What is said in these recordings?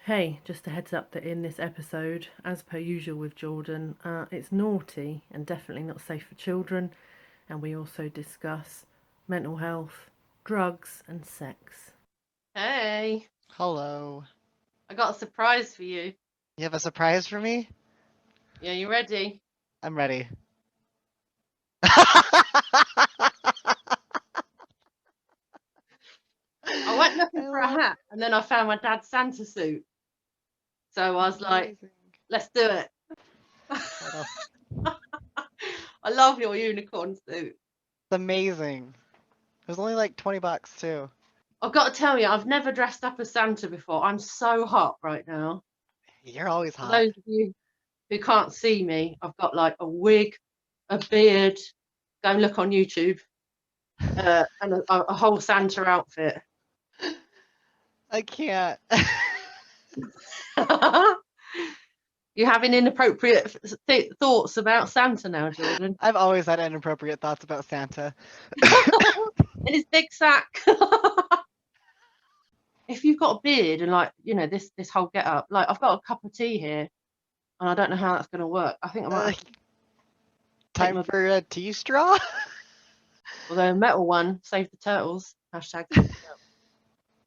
Hey, just a heads up that in this episode, as per usual with Jordan, it's naughty and definitely not safe for children, and we also discuss mental health, drugs, and sex. Hey, Hello. I got a surprise for you. You have a surprise for me? Yeah, you ready? I'm ready. I went looking I for a love hat and then I found my dad's Santa suit. So I was like, amazing. let's do it. Hold on. I love your unicorn suit. It's amazing. It was only like $20 too. I've got to tell you, I've never dressed up as Santa before. I'm so hot right now. You're always For hot. those of you who can't see me, I've got like a wig, a beard, go and look on YouTube, and a whole Santa outfit. I can't. You having inappropriate thoughts about Santa now, Jordan? I've always had inappropriate thoughts about Santa. In his big sack. If you've got a beard and like this whole get up, like I've got a cup of tea here, and I don't know how that's going to work. I think I might Uh, have to take Time my for a tea straw? although a metal one. Save the turtles. Hashtag. Save the turtles.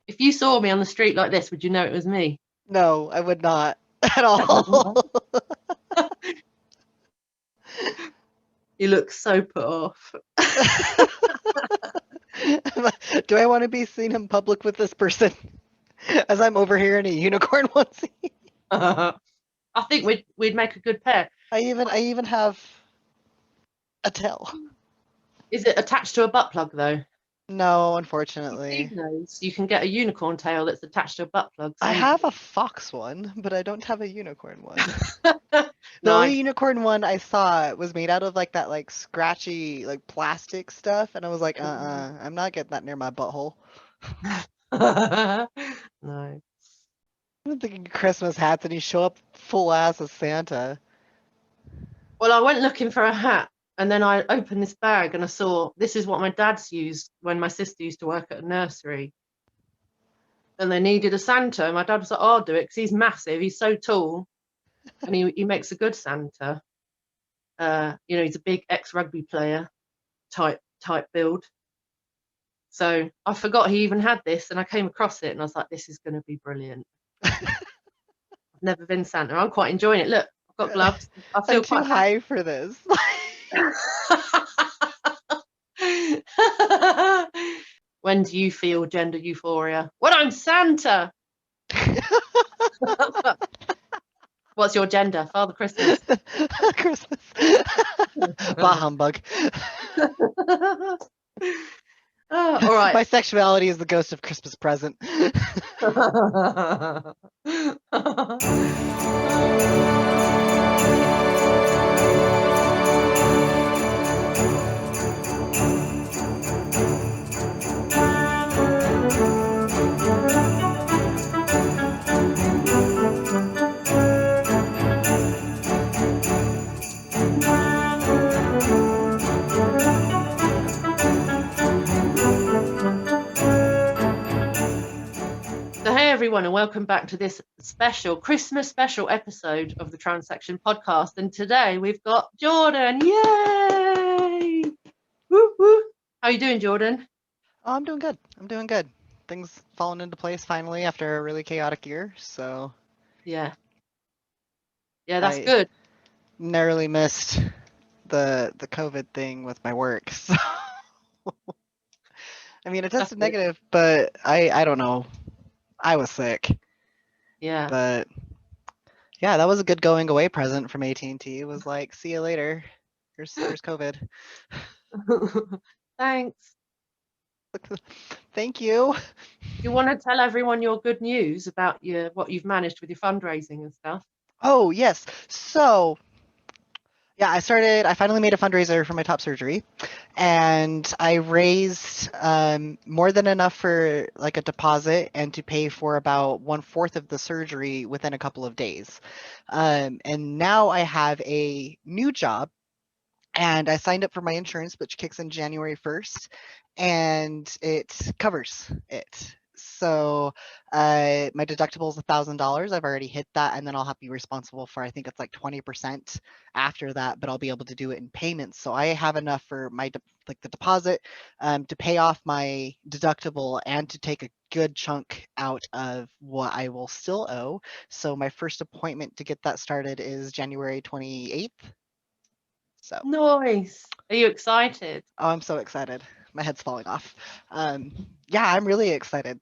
If you saw me on the street like this, would you know it was me? No, I would not at all. You look so put off. Do I want to be seen in public with this person as I'm over here in a unicorn onesie? I think we'd make a good pair. I even have a tail. Is it attached to a butt plug though? No, You've seen unfortunately. those. You can get a unicorn tail that's attached to a butt plug. I Same. have a fox one, but I don't have a unicorn one. The only Nice. unicorn one I saw was made out of like that like scratchy like plastic stuff, and I was like, I'm not getting that near my butthole. No. I'm thinking Christmas hats, and you show up full ass as Santa. Well, I went looking for a hat and then I opened this bag and I saw this is what my dad's used when my sister used to work at a nursery. And they needed a Santa. And my dad was like, oh, I'll do it because he's massive. He's so tall and he makes a good Santa. He's a big ex-rugby player type build. So I forgot he even had this and I came across it and I was like, this is going to be brilliant. I've never been Santa. I'm quite enjoying it. Look, I've got gloves. I I'm feel too quite high for this. When do you feel gender euphoria? When I'm Santa. What's your gender? Father Christmas. Christmas. Bah humbug. All right. My sexuality is the ghost of Christmas present. So, hey everyone, and welcome back to this Christmas special episode of the Transection podcast. And today we've got Jordan. Yay! Woo woo! How you doing, Jordan? Oh, I'm doing good. I'm doing good. Things falling into place finally after a really chaotic year. So Yeah, that's I good. narrowly missed the COVID thing with my work. So I mean, it That's tested good. negative, but I don't know. I was sick, Yeah. but yeah, that was a good going away present from AT&T. It was like, see you later. Here's COVID. Thanks. Thank you. You want to tell everyone your good news about what you've managed with your fundraising and stuff? Oh, yes. So, yeah, I finally made a fundraiser for my top surgery, and I raised more than enough for like a deposit and to pay for about 1/4 of the surgery within a couple of days. And now I have a new job, and I signed up for my insurance, which kicks in January 1st, and it covers it. So my deductible is $1,000. I've already hit that, and then I'll have to be responsible for, I think it's like 20% after that, but I'll be able to do it in payments. So I have enough for my the deposit to pay off my deductible and to take a good chunk out of what I will still owe. So my first appointment to get that started is January 28th. So Nice. Are you excited? oh, I'm so excited. My head's falling off. Yeah, I'm really excited.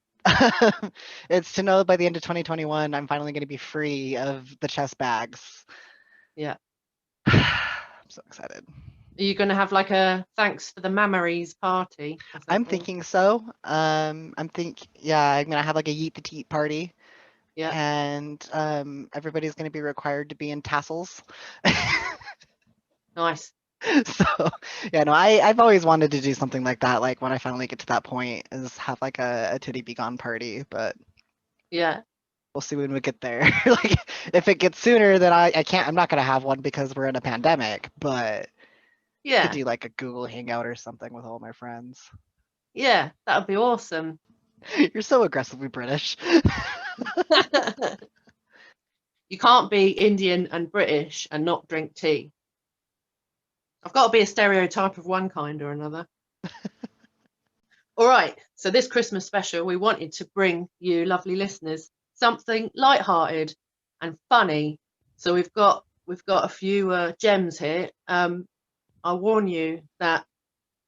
It's to know by the end of 2021, I'm finally going to be free of the chest bags. Yeah. I'm so excited. Are you going to have like a thanks for the memories party? Or I'm something? thinking so. Yeah, I'm gonna have like a yeet the teat party, Yeah. and everybody's gonna be required to be in tassels. Nice. So yeah, no, I've always wanted to do something like that. Like when I finally get to that point, is have like a titty be gone party. But Yeah. we'll see when we get there. Like if it gets sooner, then I can't. I'm not gonna have one because we're in a pandemic. But I could Yeah. do like a Google Hangout or something with all my friends. Yeah. That would be awesome. You're so aggressively British. You can't be Indian and British and not drink tea. I've got to be a stereotype of one kind or another. All right. So this Christmas special, we wanted to bring you, lovely listeners, something light-hearted and funny. So we've got a few gems here. I warn you that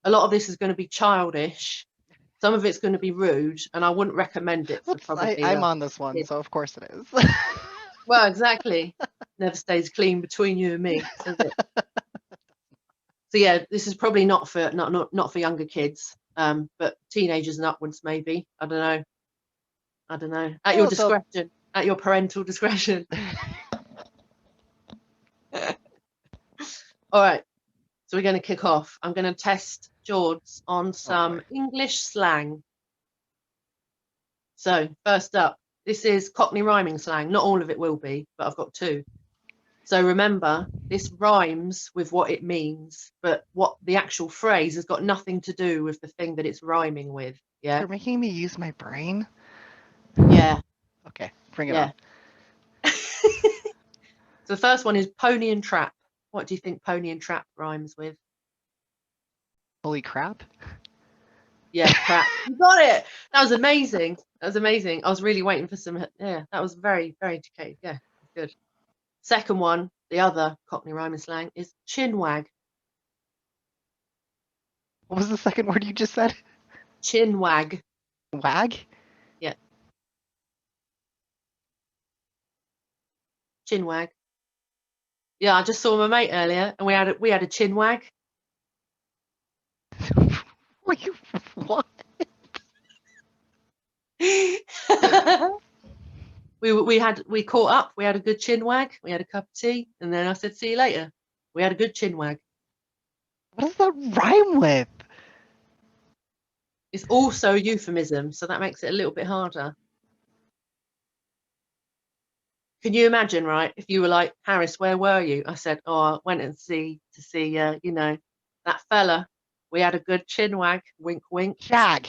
a lot of this is going to be childish. Some of it's going to be rude, and I wouldn't recommend it for Whoops, probably. I'm on this one, Kids. so of course it is. Well, exactly. Never stays clean between you and me, does it? So yeah, this is probably not for not for younger kids, but teenagers and upwards maybe. I don't know. At your Oh, so discretion, at your parental discretion. All right. So we're going to kick off. I'm going to test George on some English slang. So first up, this is Cockney rhyming slang. Not all of it will be, but I've got two. So remember, this rhymes with what it means, but what the actual phrase has got nothing to do with the thing that it's rhyming with. Yeah. you're making me use my brain? Yeah. Okay, bring it Yeah. on. So the first one is pony and trap. What do you think pony and trap rhymes with? Holy crap. Yeah, crap. You got it. That was amazing. That was amazing. I was really waiting for some. Yeah, that was very, very educated. Yeah, good. Second one, the other Cockney rhyming slang is chin wag. What was the second word you just said? Chin wag. Wag? Yeah. Chin wag. Yeah, I just saw my mate earlier, and we had a chin wag. What? we caught up. We had a good chin wag. We had a cup of tea, and then I said, "See you later." We had a good chin wag. What does that rhyme with? It's also a euphemism, so that makes it a little bit harder. Can you imagine, right? If you were like, Harris, where were you? I said, oh, I went to see, that fella. We had a good chin wag. Wink, wink. Jag.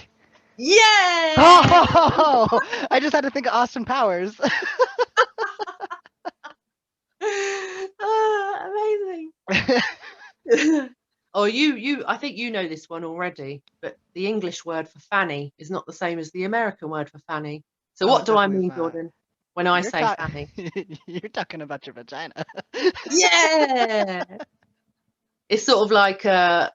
Yeah! Oh, I just had to think of Austin Powers. Amazing. Oh, I think you know this one already, but the English word for fanny is not the same as the American word for fanny. So what do I mean, Jordan, when I say fanny? You're talking about your vagina. Yeah. It's sort of like a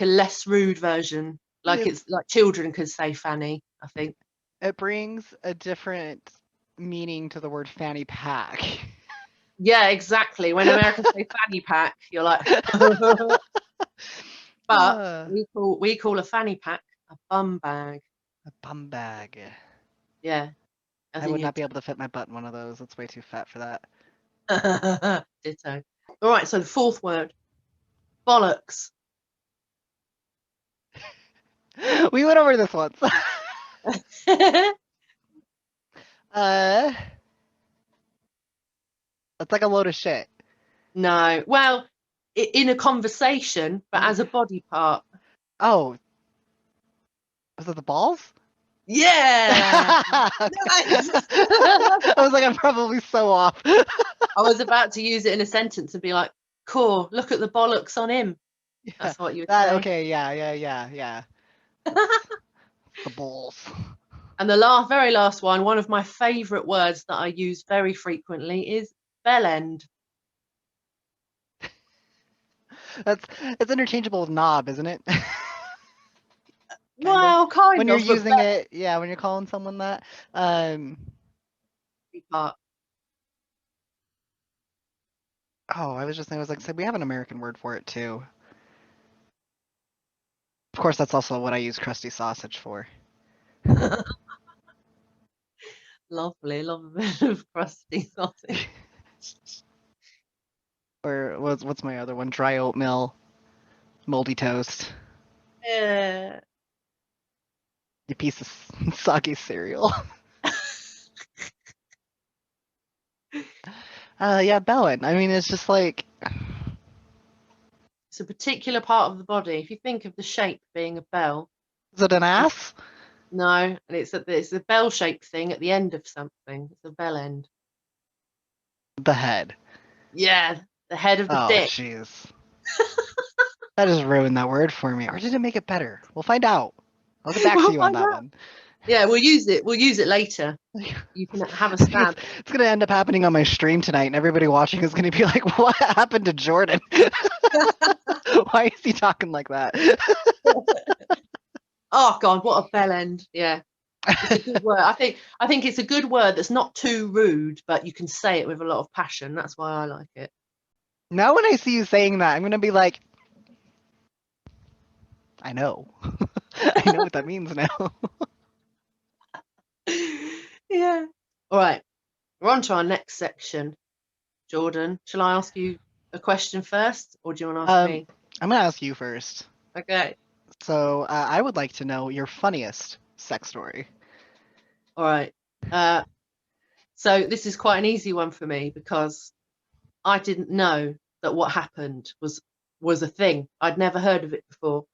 less rude version. Like it's like children could say fanny, I think. It brings a different meaning to the word fanny pack. Yeah, exactly. When Americans say fanny pack, you're like but we call a fanny pack a bum bag. A bum bag. Yeah. I would not be able to fit my butt in one of those. It's way too fat for that. Ditto. All right, so the fourth word, bollocks. We went over this once. It's like a load of shit. No. Well, in a conversation, but as a body part. Oh. Was it the balls? Yeah. Okay. Nice. I was like, I'm probably so off. I was about to use it in a sentence and be like, cool, look at the bollocks on him. Yeah, That's what you would that say. okay, yeah. The balls. And the very last one of my favourite words that I use very frequently is bell end. It's interchangeable with knob, isn't it? Kind of. Well, kind When you're of, but using it, yeah, when you're calling someone that. belly part. Oh, I was just thinking, I was like, so we have an American word for it too. Of course, that's also what I use crusty sausage for. Lovely, love a bit of crusty sausage. Or what's my other one? Dry oatmeal, moldy toast, Yeah. a piece of soggy cereal. Yeah, bellend. I mean, it's just like, It's a particular part of the body. If you think of the shape being a bell, is it an ass? no, and it's a bell-shaped thing at the end of something. It's a bell end. The head. Yeah, the head of the Oh, dick. jeez. That just ruined that word for me. Or did it make it better? We'll find out. I'll get back to We'll you on find that out. one. Yeah, we'll use it. We'll use it later. You can have a I think stab. it's gonna end up happening on my stream tonight, and everybody watching is gonna be like, "What happened to Jordan? Why is he talking like that?" Oh God, what a bell end. Yeah. It's a good word. I think it's a good word that's not too rude, but you can say it with a lot of passion. That's why I like it. Now, when I see you saying that, I'm gonna be like, "I know, I know what that means now." Yeah. All right. We're on to our next section. Jordan, shall I ask you a question first, or do you want to ask me? I'm gonna ask you first. Okay. So, I would like to know your funniest sex story. All right. So this is quite an easy one for me because I didn't know that what happened was a thing. I'd never heard of it before.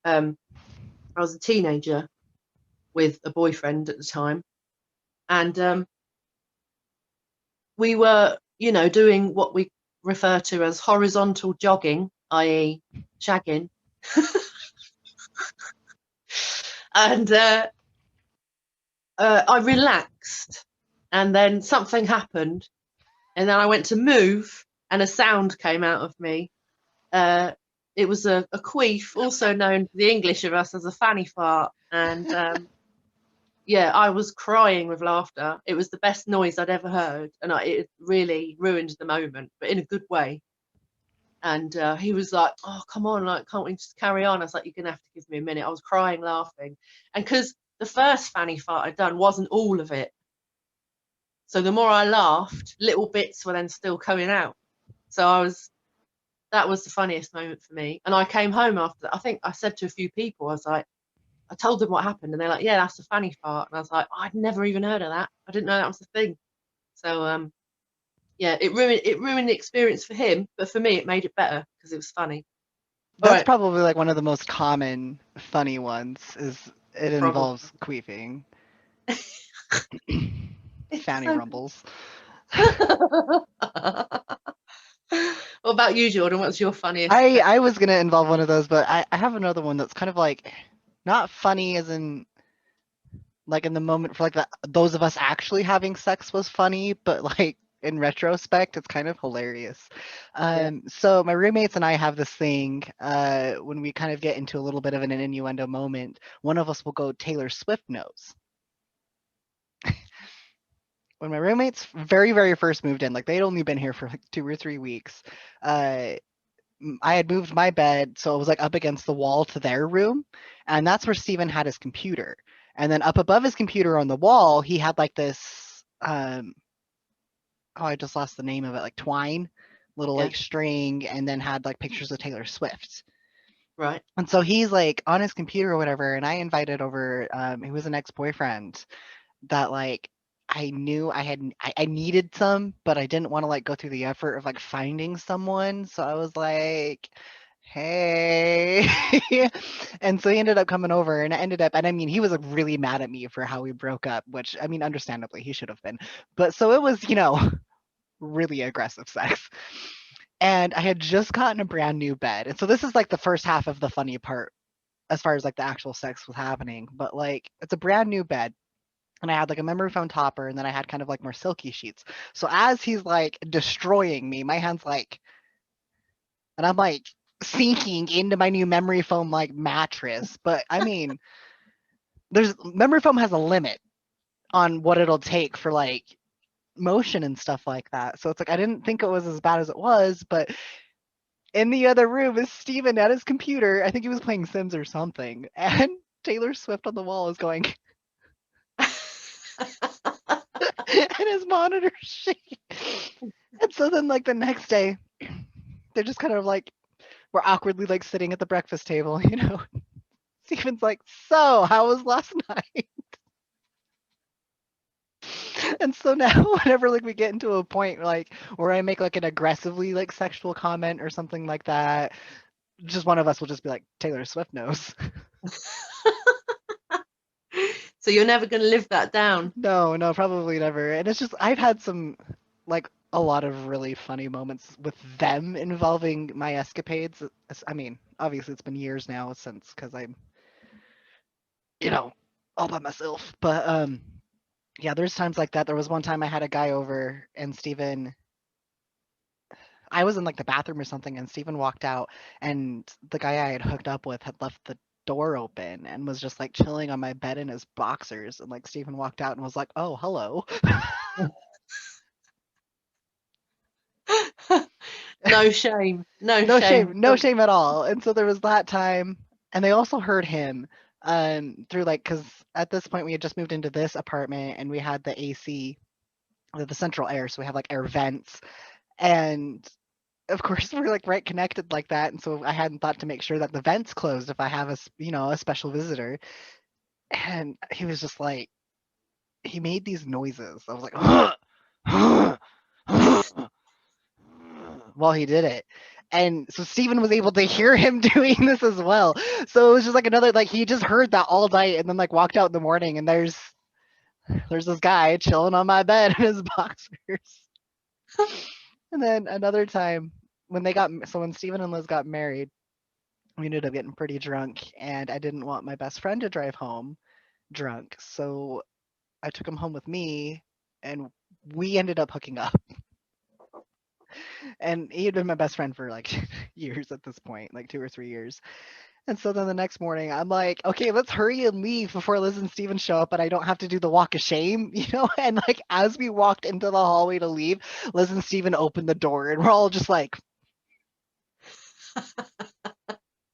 I was a teenager with a boyfriend at the time, and we were, doing what we refer to as horizontal jogging, i.e., shagging, and I relaxed, and then something happened, and then I went to move, and a sound came out of me. It was a queef, also known to the English of us as a fanny fart, and yeah, I was crying with laughter. It was the best noise I'd ever heard, and it really ruined the moment, but in a good way. And he was like, "Oh, come on, like, can't we just carry on?" I was like, "You're gonna have to give me a minute." I was crying, laughing, and because the first fanny fart I'd done wasn't all of it, so the more I laughed, little bits were then still coming out. So that was the funniest moment for me. And I came home after that. I think I said to a few people, I was like, I told them what happened, and they're like, "Yeah, that's a fanny fart." And I was like, oh, "I'd never even heard of that. I didn't know that was a thing." So yeah, it ruined the experience for him, but for me, it made it better because it was funny. All That's right, probably like one of the most common funny ones. Is it probably. involves queefing, It's fanny so rumbles. What about you, Jordan? What's your funniest? I was gonna involve one of those, but I have another one that's kind of like not funny as in like in the moment for like those of us actually having sex was funny, but like in retrospect, it's kind of hilarious. Yeah. So my roommates and I have this thing when we kind of get into a little bit of an innuendo moment, one of us will go Taylor Swift nose. When my roommates very first moved in, like they'd only been here for like 2 or 3 weeks, uh, I had moved my bed so it was like up against the wall to their room, and that's where Steven had his computer. And then up above his computer on the wall, he had like this oh, I just lost the name of it, like twine, little Yeah. like string, and then had like pictures of Taylor Swift. Right. And so he's like on his computer or whatever, and I invited over he was an ex-boyfriend that like I knew I needed some, but I didn't want to like go through the effort of like finding someone. So I was like, hey. And so he ended up coming over, and I mean, he was like, really mad at me for how we broke up, which, I mean, understandably, he should have been. But so it was, really aggressive sex. And I had just gotten a brand new bed. And so this is like the first half of the funny part as far as like the actual sex was happening. But like, it's a brand new bed. And I had like a memory foam topper, and then I had kind of like more silky sheets. So as he's like destroying me, my hand's like, and I'm like sinking into my new memory foam like mattress. But I mean, there's memory foam has a limit on what it'll take for like motion and stuff like that. So it's like I didn't think it was as bad as it was, but in the other room is Steven at his computer. I think he was playing Sims or something. And Taylor Swift on the wall is going and his monitor's shaking. And so then like the next day, they're just kind of like we're awkwardly like sitting at the breakfast table, Steven's like, so how was last night? And so now whenever like we get into a point like where I make like an aggressively like sexual comment or something like that, just one of us will just be like, Taylor Swift knows. So you're never going to live that down. No, probably never. And it's just I've had some like a lot of really funny moments with them involving my escapades. I mean, obviously it's been years now since because I'm, all by myself. But yeah, there's times like that. There was one time I had a guy over and I was in like the bathroom or something, and Steven walked out, and the guy I had hooked up with had left the door open and was just like chilling on my bed in his boxers. And like Steven walked out and was like, oh, hello. No shame. No No shame. shame, no shame at all. And so there was that time, and they also heard him through like because at this point we had just moved into this apartment and we had the AC, the central air, so we have like air vents, and of course we're like right connected like that, and so I hadn't thought to make sure that the vents closed if I have a special visitor. And he was just like, he made these noises. I was like, while he did it. And so Steven was able to hear him doing this as well. So it was just like another, like he just heard that all night and then like walked out in the morning and there's this guy chilling on my bed in his boxers. And then another time when when Steven and Liz got married, we ended up getting pretty drunk and I didn't want my best friend to drive home drunk. So I took him home with me and we ended up hooking up. And he had been my best friend for like years at this point, like 2 or 3 years. And so then the next morning, I'm like, okay, let's hurry and leave before Liz and Steven show up, and I don't have to do the walk of shame, And like as we walked into the hallway to leave, Liz and Steven opened the door, and we're all just like,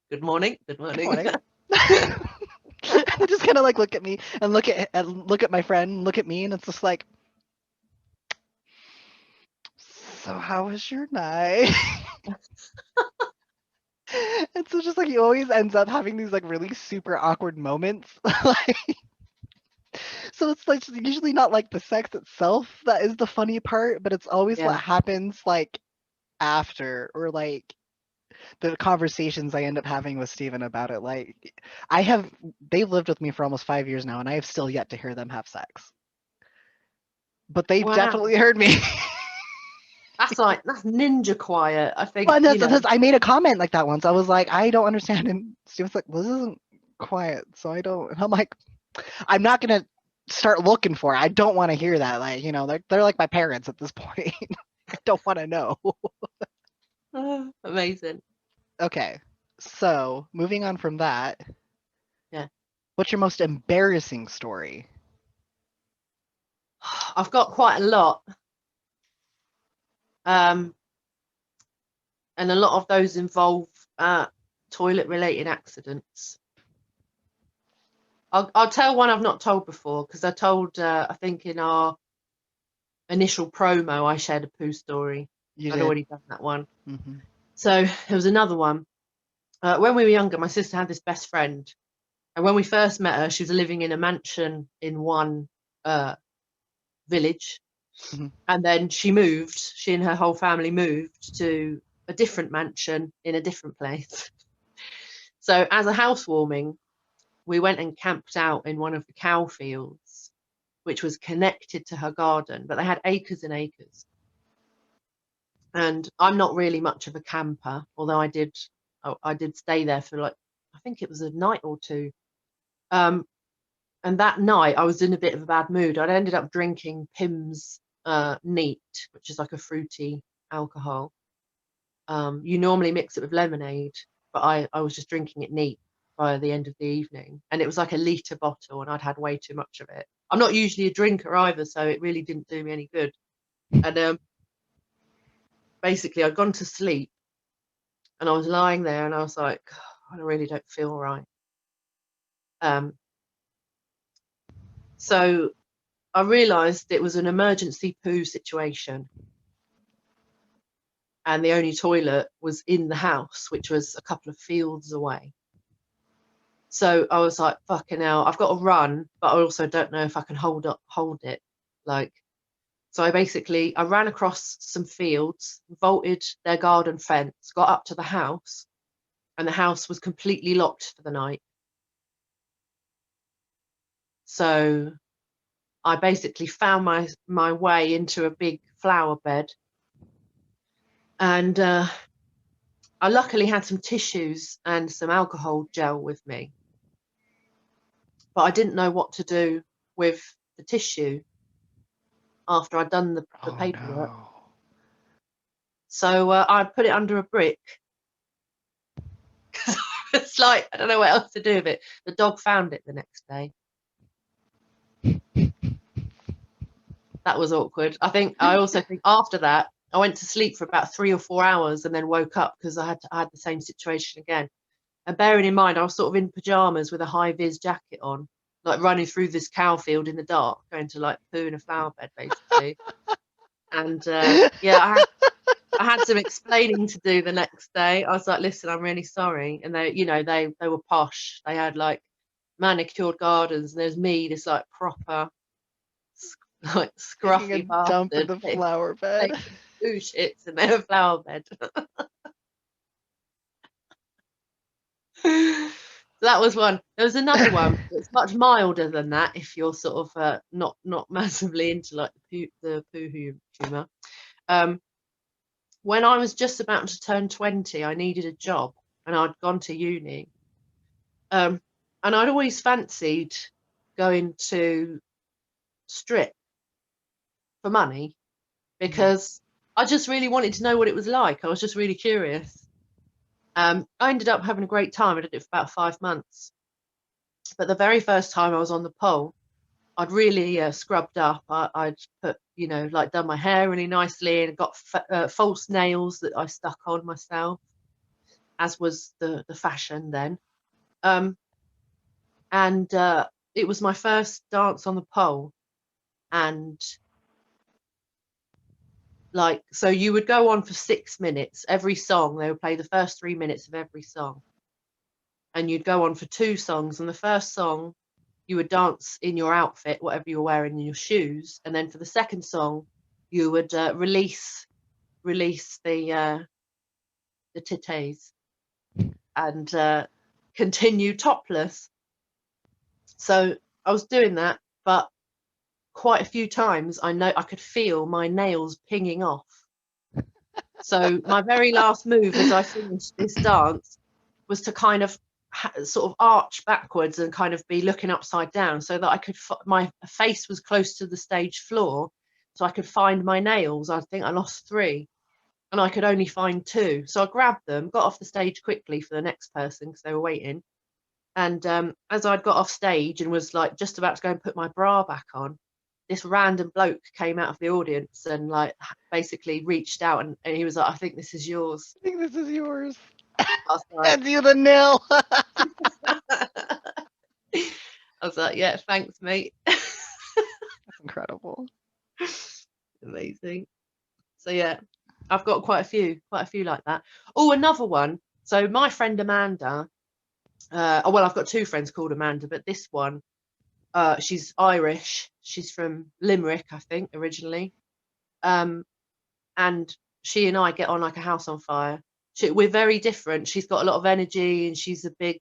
Good morning. Good morning. "Good morning." They just kind of like look at me and look at my friend, look at me, and it's just like, so how was your night? And so just like he always ends up having these like really super awkward moments. Like so it's like usually not like the sex itself that is the funny part, but it's always Yeah. what happens like after or like the conversations I end up having with Steven about it. Like they've lived with me for almost 5 years now and I have still yet to hear them have sex. But they've Wow. definitely heard me. That's ninja quiet. I think. Well, I made a comment like that once. I was like, I don't understand. And Steven's like, well, this isn't quiet. So I don't. And I'm like, I'm not going to start looking for it. I don't want to hear that. Like, they're like my parents at this point. I don't want to know. Amazing. Okay. So moving on from that. Yeah. What's your most embarrassing story? I've got quite a lot. And a lot of those involve toilet related accidents. I'll tell one I've not told before because I told I think in our initial promo I shared a poo story. I'd already done that one. Mm-hmm. So there was another one. When we were younger, my sister had this best friend, and when we first met her, she was living in a mansion in one village. Mm-hmm. And then she and her whole family moved to a different mansion in a different place. So as a housewarming, we went and camped out in one of the cow fields, which was connected to her garden, but they had acres and acres. And I'm not really much of a camper, although I did stay there for like, I think it was a night or two. And that night I was in a bit of a bad mood. I'd ended up drinking Pim's neat, which is like a fruity alcohol. You normally mix it with lemonade, but I was just drinking it neat by the end of the evening, and it was like a litre bottle, and I'd had way too much of it. I'm not usually a drinker either, so it really didn't do me any good. And basically I'd gone to sleep, and I was lying there, and I was like, I really don't feel right. So I realised it was an emergency poo situation, and the only toilet was in the house, which was a couple of fields away. So I was like, fucking hell, I've got to run, but I also don't know if I can hold it. Like, so I ran across some fields, vaulted their garden fence, got up to the house, and the house was completely locked for the night. So I basically found my way into a big flower bed, and I luckily had some tissues and some alcohol gel with me, but I didn't know what to do with the tissue after I'd done the paperwork. No. So I put it under a brick. It's like, I don't know what else to do with it. The dog found it the next day. That was awkward. I also think after that, I went to sleep for about 3 or 4 hours and then woke up because I had the same situation again. And bearing in mind, I was sort of in pajamas with a high vis jacket on, like running through this cow field in the dark, going to like poo in a flower bed, basically. And yeah, I had some explaining to do the next day. I was like, listen, I'm really sorry. And they were posh. They had like manicured gardens, and there's me, this like proper like Taking scruffy a dump in bastard the flower bed. taking two shits in their flower bed. So that was one. There was another one that's much milder than that if you're sort of not massively into like the poo humour. When I was just about to turn 20, I needed a job, and I'd gone to uni. And I'd always fancied going to strip for money because I just really wanted to know what it was like. I was just really curious. I ended up having a great time. I did it for about 5 months. But the very first time I was on the pole, I'd really scrubbed up. I'd put, like done my hair really nicely and got false nails that I stuck on myself, as was the fashion then. And it was my first dance on the pole. And like, so you would go on for 6 minutes. Every song, they would play the first 3 minutes of every song. And you'd go on for 2 songs. And the first song, you would dance in your outfit, whatever you were wearing, in your shoes. And then for the second song, you would release the titties and continue topless. So I was doing that, but quite a few times I could feel my nails pinging off. So my very last move as I finished this dance was to kind of sort of arch backwards and kind of be looking upside down so that I could my face was close to the stage floor, so I could find my nails. I think I lost 3 and I could only find 2, so I grabbed them, got off the stage quickly for the next person because they were waiting. And as I'd got off stage and was like just about to go and put my bra back on, this random bloke came out of the audience and like basically reached out and he was like, I think this is yours. I think this is yours. I was like, Hands you the nail. I was like, yeah, thanks, mate. That's incredible. Amazing. So yeah, I've got quite a few like that. Oh, another one. So my friend Amanda, well, I've got 2 friends called Amanda, but this one, she's Irish. She's from Limerick, I think, originally. And she and I get on like a house on fire. We're very different. She's got a lot of energy, and she's a big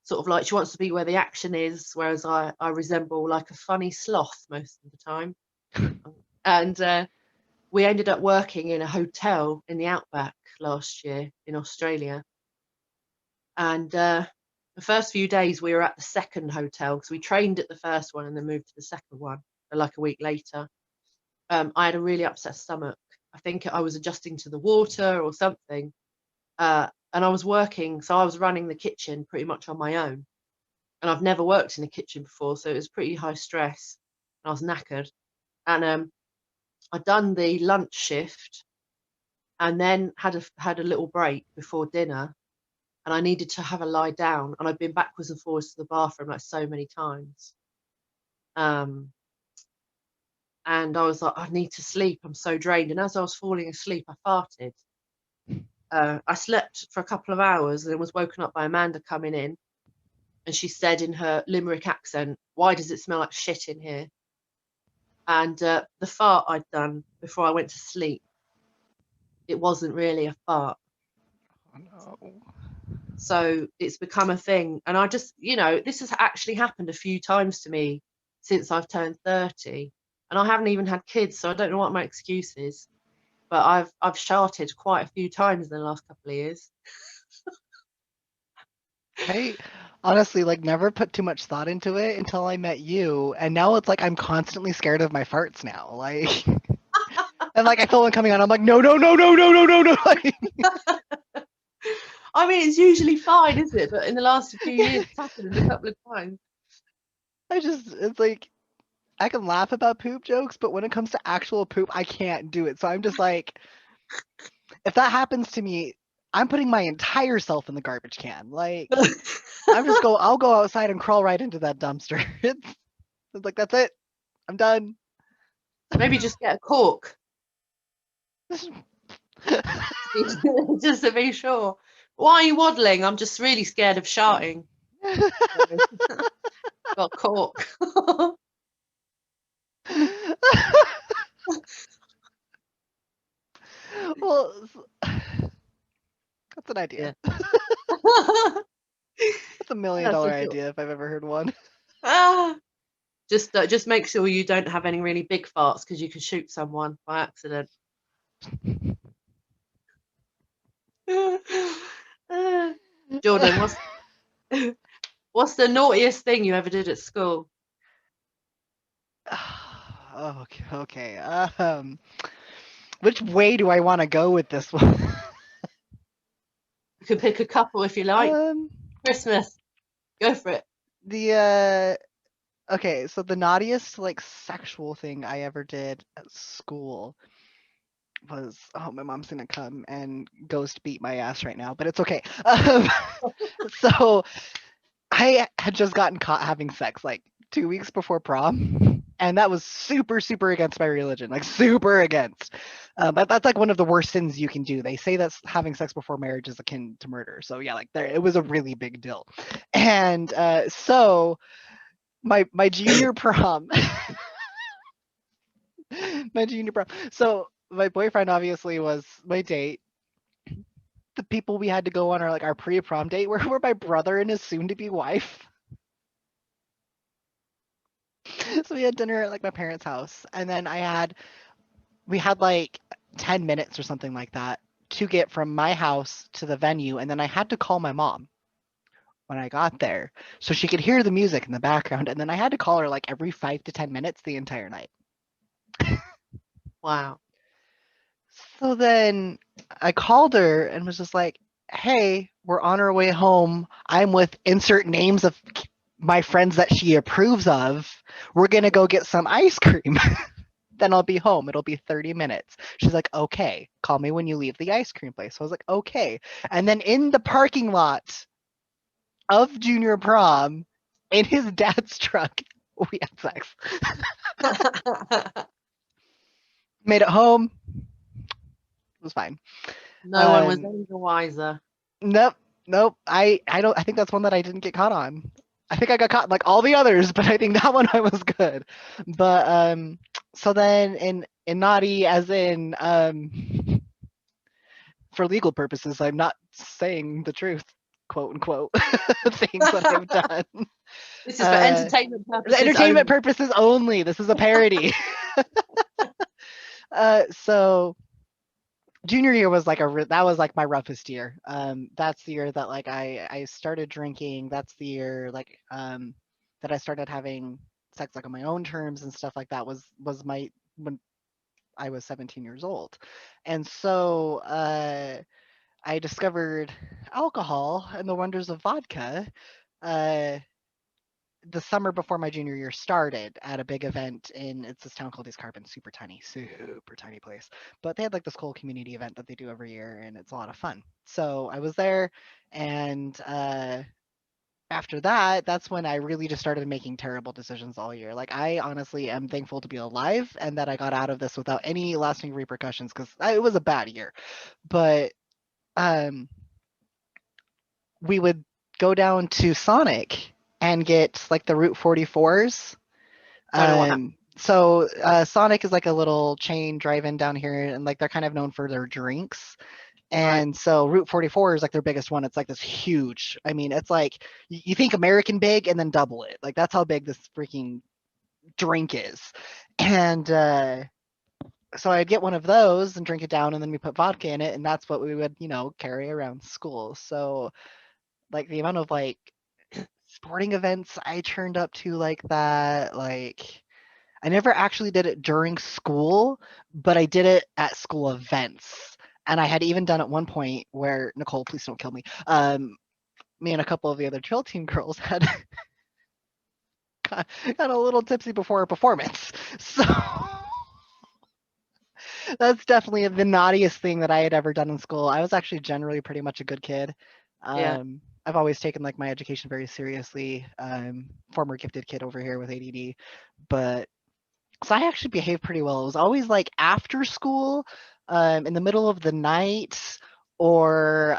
sort of like, she wants to be where the action is, whereas I resemble like a funny sloth most of the time. And we ended up working in a hotel in the outback last year in Australia. And the first few days we were at the second hotel because we trained at the first one and then moved to the second one like a week later. I had a really upset stomach. I think I was adjusting to the water or something. And I was working, so I was running the kitchen pretty much on my own. And I've never worked in a kitchen before, so it was pretty high stress. And I was knackered. And I'd done the lunch shift and then had a little break before dinner. And I needed to have a lie down. And I'd been backwards and forwards to the bathroom like so many times. And I was like, I need to sleep. I'm so drained. And as I was falling asleep, I farted. I slept for a couple of hours and then was woken up by Amanda coming in. And she said in her Limerick accent, "Why does it smell like shit in here?" And the fart I'd done before I went to sleep, it wasn't really a fart. Oh, no. So it's become a thing. And I just, this has actually happened a few times to me since I've turned 30. And I haven't even had kids, so I don't know what my excuse is. But I've sharted quite a few times in the last couple of years. I honestly like never put too much thought into it until I met you, and now it's like I'm constantly scared of my farts now. Like, and like I feel one coming on, I'm like, no, no, no, no, no, no, no, no. I mean, it's usually fine, isn't it? But in the last few years, it's happened a couple of times. It's like I can laugh about poop jokes, but when it comes to actual poop, I can't do it. So I'm just like, if that happens to me, I'm putting my entire self in the garbage can. Like, I'll go outside and crawl right into that dumpster. It's like, that's it. I'm done. Maybe just get a cork. Just to be sure. Why are you waddling? I'm just really scared of sharting. Got a cork. Well, that's an idea. Yeah. That's $1 million idea if I've ever heard one. Just make sure you don't have any really big farts because you can shoot someone by accident. Jordan, what's the naughtiest thing you ever did at school? Okay. Which way do I want to go with this one? You can pick a couple if you like. Christmas, go for it. Okay, so the naughtiest like sexual thing I ever did at school was, oh, my mom's gonna come and ghost beat my ass right now, but it's okay. So I had just gotten caught having sex like 2 weeks before prom, and that was super, super against my religion, like super against. But that's like one of the worst sins you can do. They say that having sex before marriage is akin to murder. So yeah, like it was a really big deal. And so my junior prom, So my boyfriend obviously was my date. The people we had to go on our pre-prom date were my brother and his soon-to-be wife. So we had dinner at like my parents' house, and then we had like 10 minutes or something like that to get from my house to the venue, and then I had to call my mom when I got there so she could hear the music in the background, and then I had to call her like every 5 to 10 minutes the entire night. Wow. So then I called her and was just like, hey, we're on our way home. I'm with insert names of my friends that she approves of. We're going to go get some ice cream. Then I'll be home. It'll be 30 minutes. She's like, okay, call me when you leave the ice cream place. So I was like, okay. And then in the parking lot of junior prom, in his dad's truck, we had sex. Made it home. It was fine. No one was any the wiser. Nope. I think that's one that I didn't get caught on. I think I got caught like all the others, but I think that one I was good. But so then in naughty, as in for legal purposes, I'm not saying the truth, quote unquote, things that I've done. This is for entertainment purposes. Entertainment purposes only. This is a parody. So junior year was like that was like my roughest year. That's the year that like I started drinking. That's the year like that I started having sex like on my own terms and stuff like that. Was my when I was 17 years old, and so I discovered alcohol and the wonders of vodka. Uh, the summer before my junior year started at a big event it's this town called East Carbon, super tiny place. But they had like this cool community event that they do every year, and it's a lot of fun. So I was there, and after that, that's when I really just started making terrible decisions all year. Like I honestly am thankful to be alive and that I got out of this without any lasting repercussions because it was a bad year. But um, we would go down to Sonic and get like the Route 44s. Don't know what happened. So Sonic is like a little chain drive-in down here, and like they're kind of known for their drinks. And Right. so Route 44 is like their biggest one. It's like this huge. I mean, it's like you think American big and then double it. Like that's how big this freaking drink is. And so I'd get one of those and drink it down, and then we put vodka in it, and that's what we would, carry around school. So like the amount of like sporting events I turned up to like that, like I never actually did it during school, but I did it at school events. And I had even done at one point where Nicole, please don't kill me. Me and a couple of the other trail team girls had got a little tipsy before a performance. So that's definitely the naughtiest thing that I had ever done in school. I was actually generally pretty much a good kid. Yeah. I've always taken like my education very seriously. Former gifted kid over here with ADD, but so I actually behaved pretty well. It was always like after school, in the middle of the night, or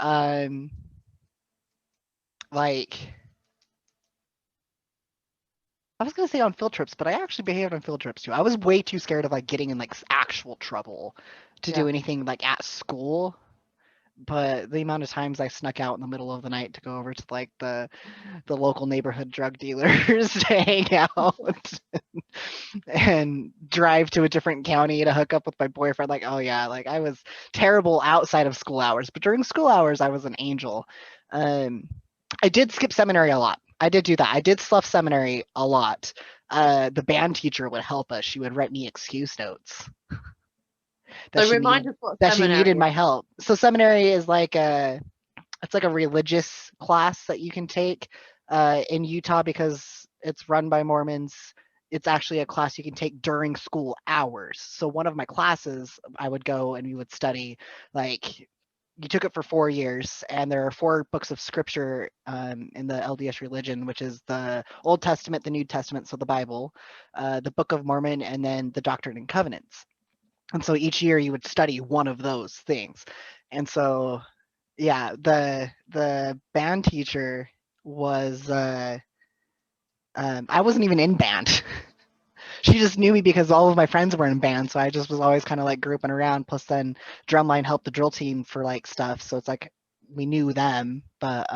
like I was gonna say on field trips, but I actually behaved on field trips too. I was way too scared of like getting in like actual trouble to Yeah. do anything like at school. But the amount of times I snuck out in the middle of the night to go over to like the local neighborhood drug dealers to hang out and drive to a different county to hook up with my boyfriend. Like, oh yeah, like I was terrible outside of school hours, but during school hours, I was an angel. I did skip seminary a lot. I did do that. I did slough seminary a lot. The band teacher would help us. She would write me excuse notes So remind us what that she seminary needed my is. help. So seminary is like it's like a religious class that you can take in Utah because it's run by Mormons. It's actually a class you can take during school hours. So one of my classes, I would go and we would study like you took it for 4 years, and there are 4 books of scripture in the LDS religion, which is the Old Testament, the New Testament, so the Bible, the Book of Mormon, and then the Doctrine and Covenants. And so each year you would study one of those things. And so yeah, the band teacher was I wasn't even in band. She just knew me because all of my friends were in band, so I just was always kind of like grouping around. Plus then drumline helped the drill team for like stuff, so it's like we knew them. But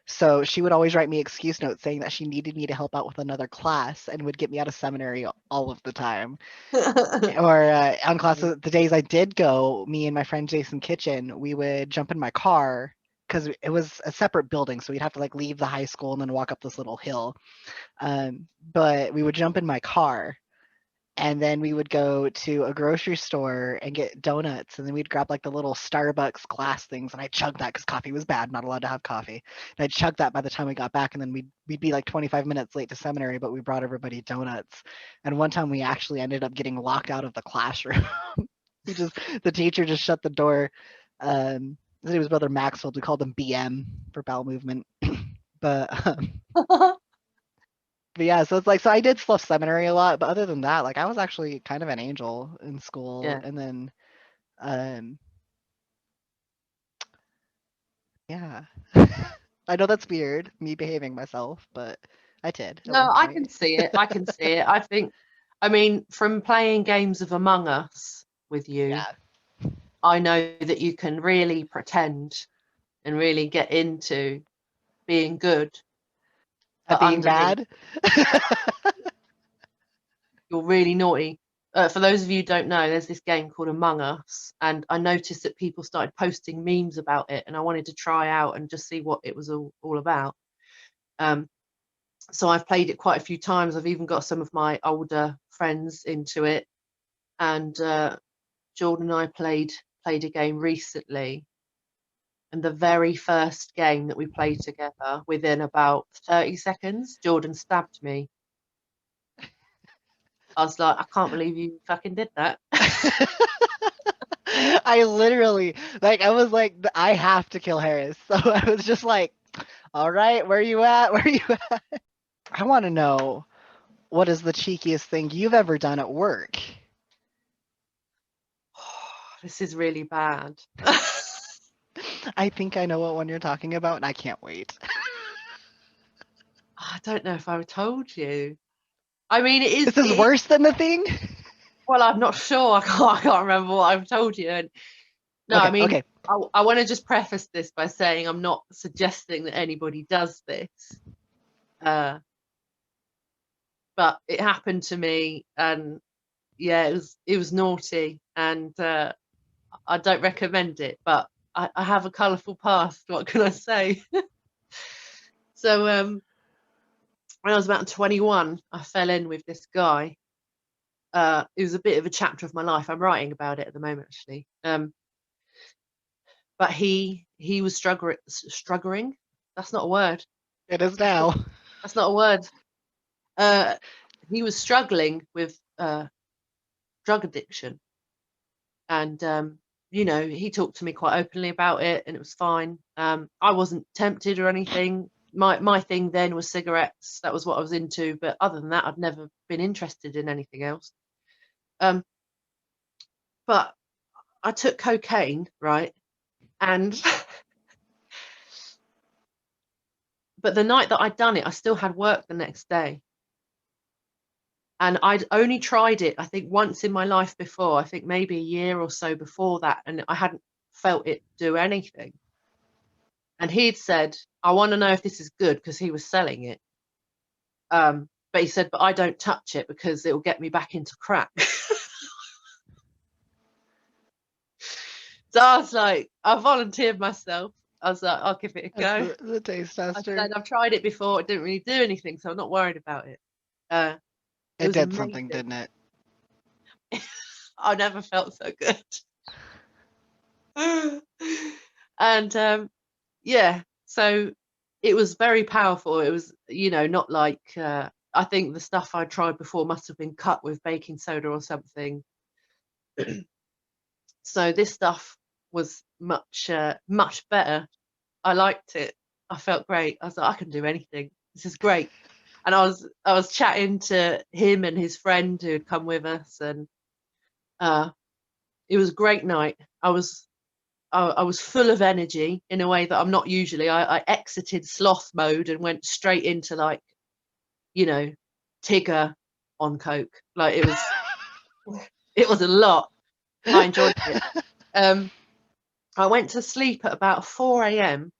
so she would always write me excuse notes saying that she needed me to help out with another class and would get me out of seminary all of the time. Or on classes, the days I did go, me and my friend Jason Kitchen, we would jump in my car because it was a separate building, so we'd have to like leave the high school and then walk up this little hill. But we would jump in my car, and then we would go to a grocery store and get donuts, and then we'd grab like the little Starbucks glass things, and I chugged that because coffee was bad, not allowed to have coffee. And I'd chug that by the time we got back, and then we'd be like 25 minutes late to seminary, but we brought everybody donuts. And one time we actually ended up getting locked out of the classroom. The teacher just shut the door. His name was Brother Maxwell. We called him BM for bowel movement. But but yeah, so it's like so I did slough seminary a lot, but other than that, like I was actually kind of an angel in school. Yeah. And then yeah. I know that's weird, me behaving myself, but I did at one No, I point. can see it. I can see it. I mean, from playing games of Among Us with you, Yeah. I know that you can really pretend and really get into being good, At but being underneath bad. you're really naughty. For those of you who don't know, there's this game called Among Us, and I noticed that people started posting memes about it, and I wanted to try out and just see what it was all about. So I've played it quite a few times. I've even got some of my older friends into it, and Jordan and I played a game recently, and the very first game that we played together, within about 30 seconds, Jordan stabbed me. I was like, I can't believe you fucking did that. I literally, like, I was like, I have to kill Harris. So I was just like, all right, where are you at? Where are you at? I want to know, what is the cheekiest thing you've ever done at work? This is really bad. I think I know what one you're talking about, and I can't wait. I don't know if I told you. I mean, it is. This is worse than the thing? Well, I'm not sure. I can't remember what I've told you. And no, I Okay, mean, okay. I want to just preface this by saying I'm not suggesting that anybody does this. But it happened to me, and yeah, it was naughty, and I don't recommend it. But I have a colourful past. What can I say? So when I was about 21, I fell in with this guy. It was a bit of a chapter of my life. I'm writing about it at the moment, actually. But he was struggling. That's not a word. It is now. That's not a word. He was struggling with drug addiction, and he talked to me quite openly about it, and it was fine. I wasn't tempted or anything. My thing then was cigarettes. That was what I was into. But other than that, I'd never been interested in anything else. But I took cocaine, right? And but the night that I'd done it, I still had work the next day. And I'd only tried it, I think, once in my life before, I think maybe a year or so before that, and I hadn't felt it do anything. And he'd said, I want to know if this is good, because he was selling it. But he said, but I don't touch it because it will get me back into crack. So I was like, I volunteered myself. I was like, I'll give it a go. That's the taste I tester. said, I've tried it before. It didn't really do anything, so I'm not worried about it. It It was did something, amazing. didn't it? I never felt so good. And yeah, so it was very powerful. It was, not like I think the stuff I tried before must have been cut with baking soda or something. So this stuff was much better. I liked it. I felt great. I was like, I can do anything. This is great. And I was chatting to him and his friend who had come with us, and it was a great night. I was full of energy in a way that I'm not usually. I exited sloth mode and went straight into, like, Tigger on coke. Like, it was a lot. I enjoyed it. I went to sleep at about 4 a.m.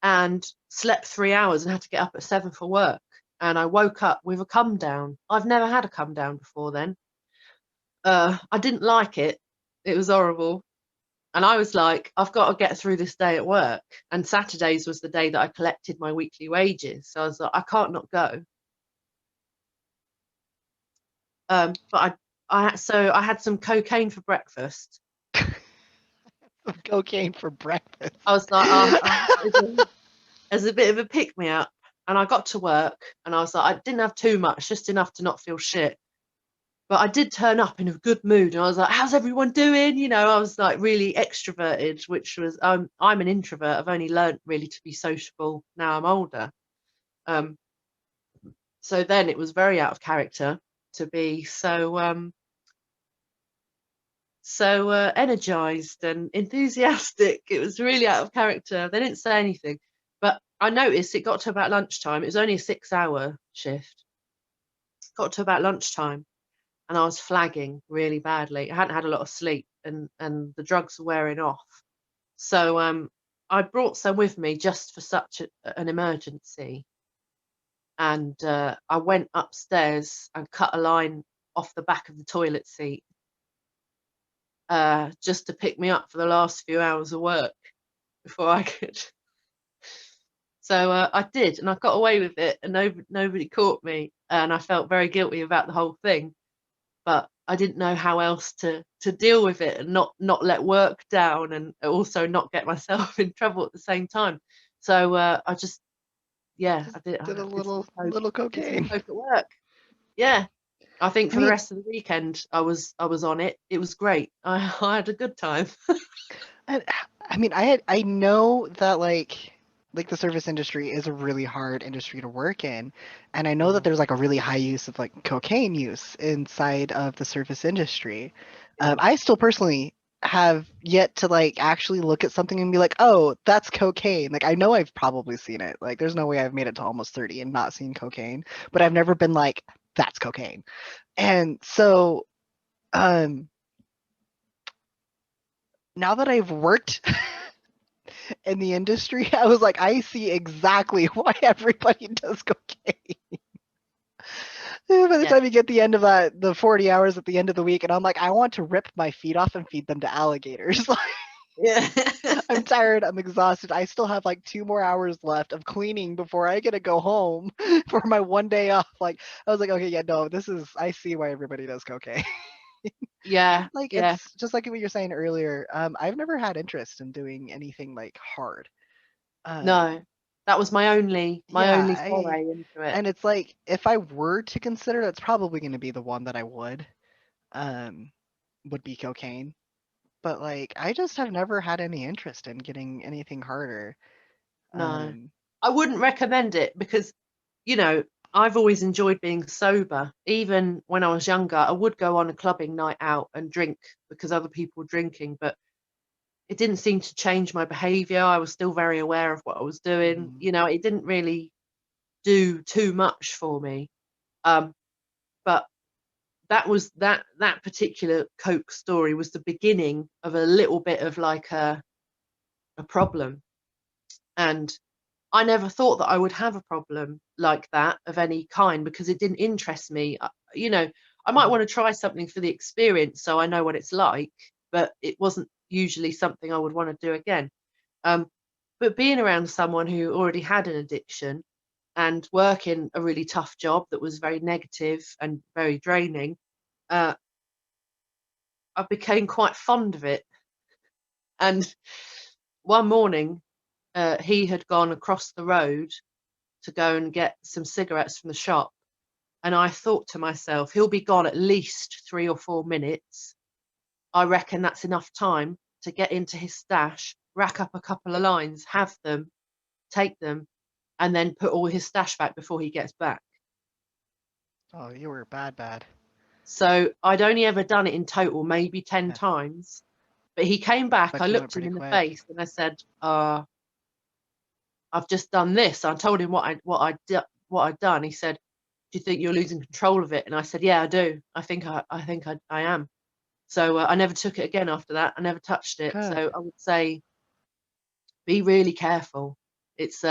and slept 3 hours and had to get up at 7 for work. And I woke up with a come down. I've never had a come down before then. I didn't like it. It was horrible. And I was like, I've got to get through this day at work. And Saturdays was the day that I collected my weekly wages. So I was like, I can't not go. But I had some cocaine for breakfast. Cocaine for breakfast. I was like, as a bit of a pick me up. And I got to work, and I was like, I didn't have too much, just enough to not feel shit. But I did turn up in a good mood, and I was like, how's everyone doing? I was like really extroverted, which was, I'm an introvert. I've only learned really to be sociable now I'm older. So then it was very out of character to be so energized and enthusiastic. It was really out of character. They didn't say anything, but I noticed it got to about lunchtime. It was only a 6-hour shift. Got to about lunchtime, and I was flagging really badly. I hadn't had a lot of sleep, and the drugs were wearing off. So I brought some with me just for such an emergency. And I went upstairs and cut a line off the back of the toilet seat just to pick me up for the last few hours of work before I could. So I did, and I got away with it, and nobody caught me, and I felt very guilty about the whole thing. But I didn't know how else to deal with it and not let work down, and also not get myself in trouble at the same time. So I just, yeah, I did. Did a I did some little coke, did some cocaine. coke at work. Yeah, I think I for the mean, rest of the weekend I was on it. It was great. I had a good time. I mean, I know that like the service industry is a really hard industry to work in, and I know that Yeah, there's like a really high use of like cocaine use inside of the service industry. yeah, I still personally have yet to like actually look at something and be like, oh, that's cocaine. Like I know I've probably seen it. Like there's no way I've made it to almost 30 and not seen cocaine, but I've never been like, that's cocaine. And so um now that I've worked in the industry, I was like, I see exactly why everybody does cocaine. By the yeah, time you get the end of the 40 hours at the end of the week, and I'm like, I want to rip my feet off and feed them to alligators. yeah. I'm tired. I'm exhausted. I still have like 2 more hours left of cleaning before I get to go home for my one day off. Like, I was like, okay, yeah, no, I see why everybody does cocaine. Yeah, Like, yeah. it's just like what you're saying earlier. I've never had interest in doing anything like hard. Um, No, that was yeah, my only foray into it. and it's like if I were to consider, that's probably going to be the one that I um would be cocaine. But like I just have never had any interest in getting anything harder. No, Um, I wouldn't recommend it because, you know, I've always enjoyed being sober. Even when I was younger, I would go on a clubbing night out and drink because other people were drinking, but it didn't seem to change my behavior. I was still very aware of what I was doing. mhm, You know, it didn't really do too much for me. Um, but that particular Coke story was the beginning of a little bit of like a problem. And I never thought that I would have a problem like that of any kind because it didn't interest me. You know, I might mhm, want to try something for the experience so I know what it's like, but it wasn't usually something I would want to do again. Um, but being around someone who already had an addiction and working a really tough job that was very negative and very draining, uh, I became quite fond of it. And one morning, he had gone across the road to go and get some cigarettes from the shop. And I thought to myself, he'll be gone at least 3 or 4 minutes. I reckon that's enough time to get into his stash, rack up a couple of lines, have them, take them, and then put all his stash back before he gets back. oh, you were bad. So I'd only ever done it in total maybe 10 Yeah, times. But he came back, I but you went looked him pretty in the quick. face and I said, I've just done this. I told him what I'd done. He said, "Do you think you're losing control of it?" And I said, "Yeah, I do. I am." So I never took it again after that. I never touched it. Good. So I would say be really careful. It's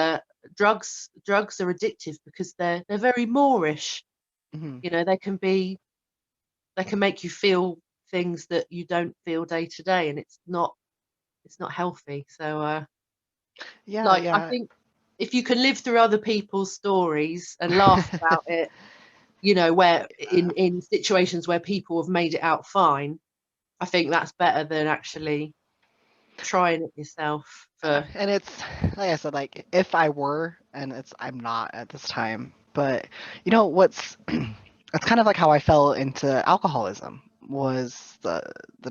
drugs are addictive because they're very Moorish. Mhm. You know, they can make you feel things that you don't feel day to day, and it's not healthy. So Yeah, like I yeah. think if you can live through other people's stories and laugh about it, you know, where in situations where people have made it out fine, I think that's better than actually trying it yourself for And it's like I said, like if I were, and I'm not at this time, but you know what's it's kind of like how I fell into alcoholism was the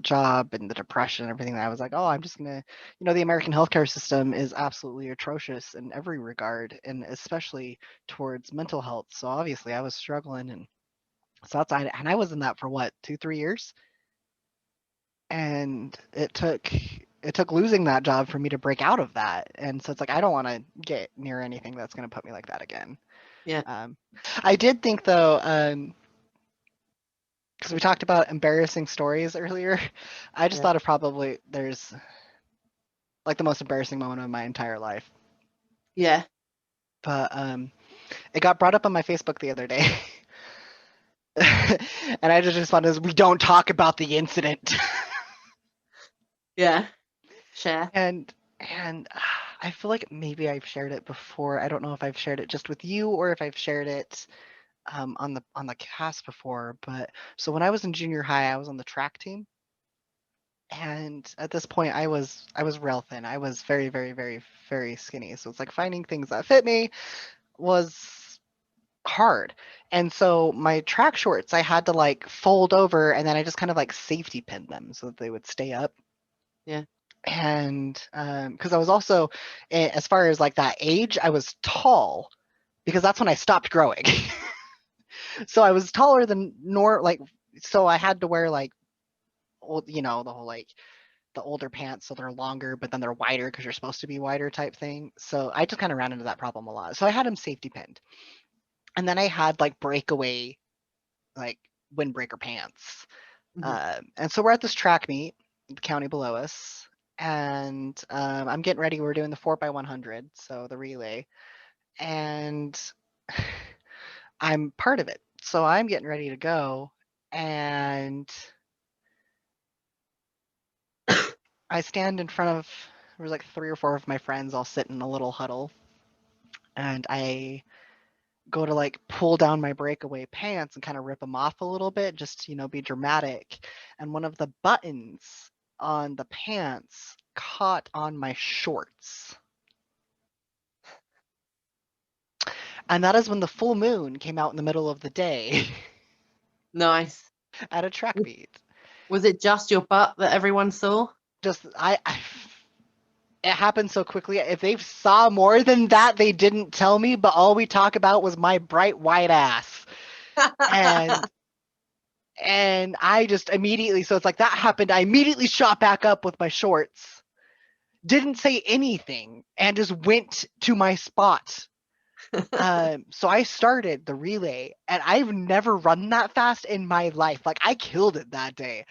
job and the depression and everything that I was like, oh, I'm just gonna, the American healthcare system is absolutely atrocious in every regard, and especially towards mental health. So obviously I was struggling, and so outside, and I was in that for what, 2, 3 years, and it took losing that job for me to break out of that. And so it's like I don't want to get near anything that's going to put me like that again. yeah, um, I did think though, because we talked about embarrassing stories earlier. I just Yeah. thought of probably there's like the most embarrassing moment of my entire life. Yeah. But it got brought up on my Facebook the other day. And I just responded, we don't talk about the incident. Yeah. Share. And I feel like maybe I've shared it before. I don't know if I've shared it just with you or if I've shared it on the cast before. But so when I was in junior high, I was on the track team. And at this point, I was real thin. I was very, very, very, very skinny. So it's like finding things that fit me was hard. And so my track shorts, I had to like fold over and then I just kind of like safety pinned them so that they would stay up. Yeah. And because I was also, as far as like that age, I was tall because that's when I stopped growing. So I was taller than so I had to wear like old, the whole like the older pants so they're longer but then they're wider because you're supposed to be wider type thing. So I just kind of ran into that problem a lot. So I had them safety pinned. And then I had like breakaway like windbreaker pants. And so we're at this track meet, the county below us, and I'm getting ready. We're doing the 4x100, so the relay, and I'm part of it. So I'm getting ready to go, and I stand in front of there's like 3 or 4 of my friends all sit in a little huddle, and I go to like pull down my breakaway pants and kind of rip them off a little bit, just be dramatic. And one of the buttons on the pants caught on my shorts. And that is when the full moon came out in the middle of the day Nice. at a track meet. Was it just your butt that everyone saw? Just it happened so quickly. If they saw more than that, they didn't tell me, but all we talk about was my bright white ass. And I just immediately, so it's like that happened. I immediately shot back up with my shorts, didn't say anything, and just went to my spot. So I started the relay, and I've never run that fast in my life. Like I killed it that day.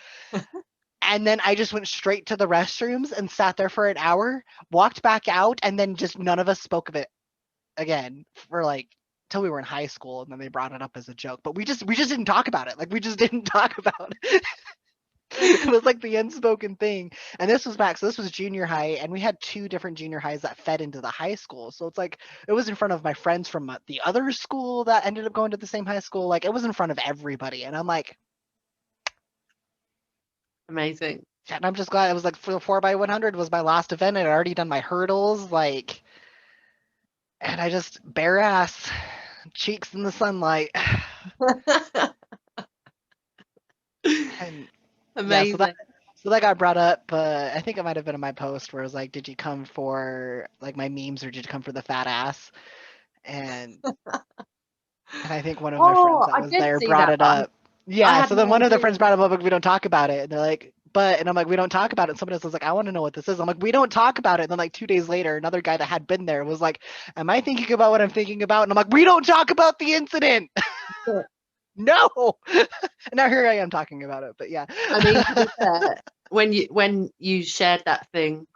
And then I just went straight to the restrooms and sat there for an hour, walked back out, and then just none of us spoke of it again for like till we were in high school, and then they brought it up as a joke. But we just didn't talk about it. Like we just didn't talk about it. It was like the unspoken thing. And this was back, so this was junior high, and we had 2 different junior highs that fed into the high school. So it's like it was in front of my friends from the other school that ended up going to the same high school. Like it was in front of everybody, and I'm like, Amazing. and I'm just glad it was like for the 4x100 was my last event. I'd already done my hurdles, like, and I just bare ass, cheeks in the sunlight. And Amazing. yeah, so that got brought up, but I think it might have been in my post where it was like, did you come for like my memes or did you come for the fat ass? And I think one of my friends that I was did there see brought that, it but up. I Yeah, had so then no one of the idea. friends brought it up, like, we don't talk about it. And they're like, and I'm like, we don't talk about it. And somebody else was like, I want to know what this is. I'm like, we don't talk about it. And then like 2 days later, another guy that had been there was like, am I thinking about what I'm thinking about? And I'm like, we don't talk about the incident. No. And now here I am talking about it, but yeah. I mean, to be fair, when you shared that thing,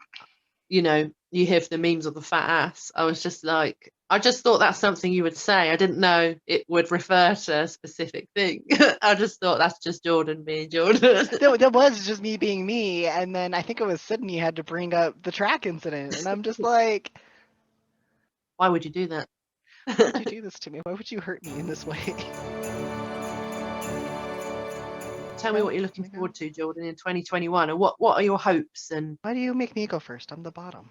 you hear the memes of the fat ass. I was just like, I just thought that's something you would say. I didn't know it would refer to a specific thing. I just thought that's just Jordan being Jordan. That was just me being me. And then I think it was Sydney had to bring up the track incident. And I'm just like, Why would you do that? why would you do this to me? Why would you hurt me in this way? Tell me what you're looking forward to, Jordan, in 2021, and what are your hopes? And Why do you make me go first? I'm the bottom.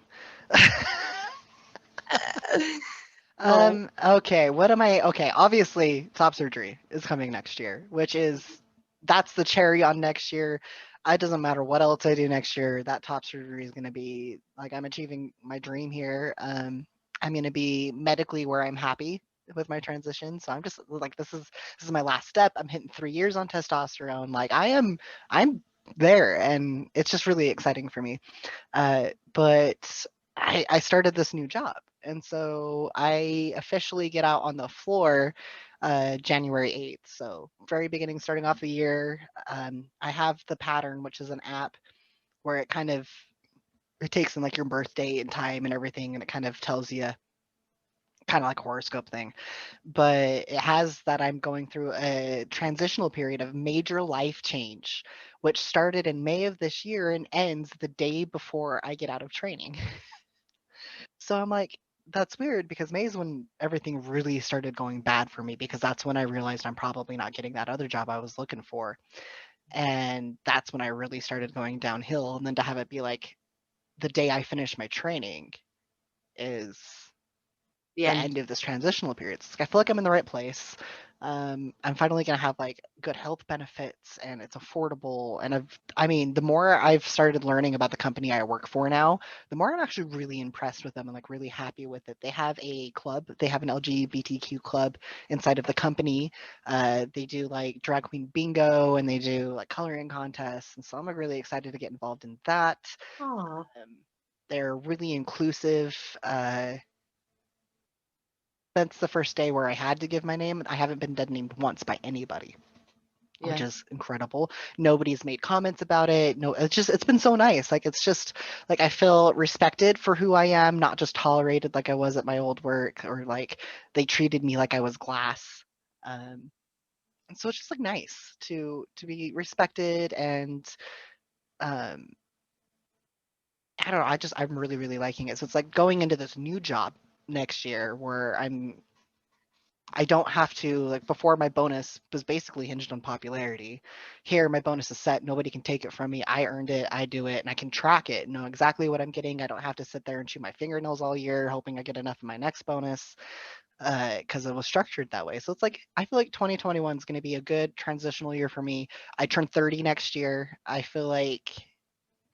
oh, Okay, what am I? Okay, obviously, top surgery is coming next year, that's the cherry on next year. It doesn't matter what else I do next year, that top surgery is going to be like I'm achieving my dream here. I'm going to be medically where I'm happy with my transition. So I'm just like, this is my last step. I'm hitting 3 years on testosterone. Like I'm there, and it's just really exciting for me. But I started this new job. And so I officially get out on the floor January 8th. So very beginning, starting off the year. I have the pattern, which is an app where it takes in like your birthday and time and everything, and it kind of tells you kind of like a horoscope thing. But it has that I'm going through a transitional period of major life change, which started in May of this year and ends the day before I get out of training. So I'm like, that's weird because May is when everything really started going bad for me because that's when I realized I'm probably not getting that other job I was looking for. And that's when I really started going downhill. And then to have it be like the day I finish my training is The the end. end of this transitional period. It's like I feel like I'm in the right place. I'm finally gonna have like good health benefits and it's affordable. And I mean, the more I've started learning about the company I work for now, the more I'm actually really impressed with them and like really happy with it. They have a club. They have an LGBTQ club inside of the company. They do like drag queen bingo and they do like coloring contests. And so I'm like, really excited to get involved in that. Oh, Um, they're really inclusive. Since the first day where I had to give my name, I haven't been dead named once by anybody, which yeah. is incredible. Nobody's made comments about it. No, it's been so nice. Like it's just like I feel respected for who I am, not just tolerated like I was at my old work or like they treated me like I was glass. And so it's just like nice to be respected and um I don't know, I'm really, really liking it. So it's like going into this new job next year where I don't have to like before my bonus was basically hinged on popularity. Here my bonus is set, nobody can take it from me. I earned it, I do it, and I can track it, know exactly what I'm getting. I don't have to sit there and chew my fingernails all year hoping I get enough in my next bonus because it was structured that way. So it's like I feel like 2021 is going to be a good transitional year for me. I turn 30 next year. I feel like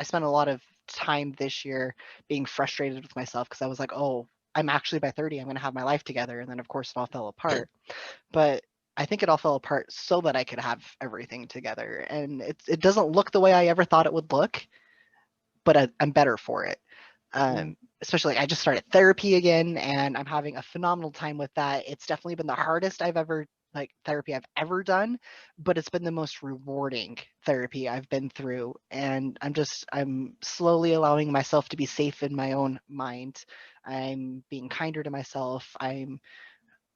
I spent a lot of time this year being frustrated with myself because I was like, oh, I'm actually by 30, I'm going to have my life together. And then, of course, it all fell apart. But I think it all fell apart so that I could have everything together. And it doesn't look the way I ever thought it would look, but I'm better for it. Mm. Especially like I just started therapy again and I'm having a phenomenal time with that. It's definitely been the hardest therapy I've ever done, but it's been the most rewarding therapy I've been through. And I'm slowly allowing myself to be safe in my own mind. I'm being kinder to myself. I'm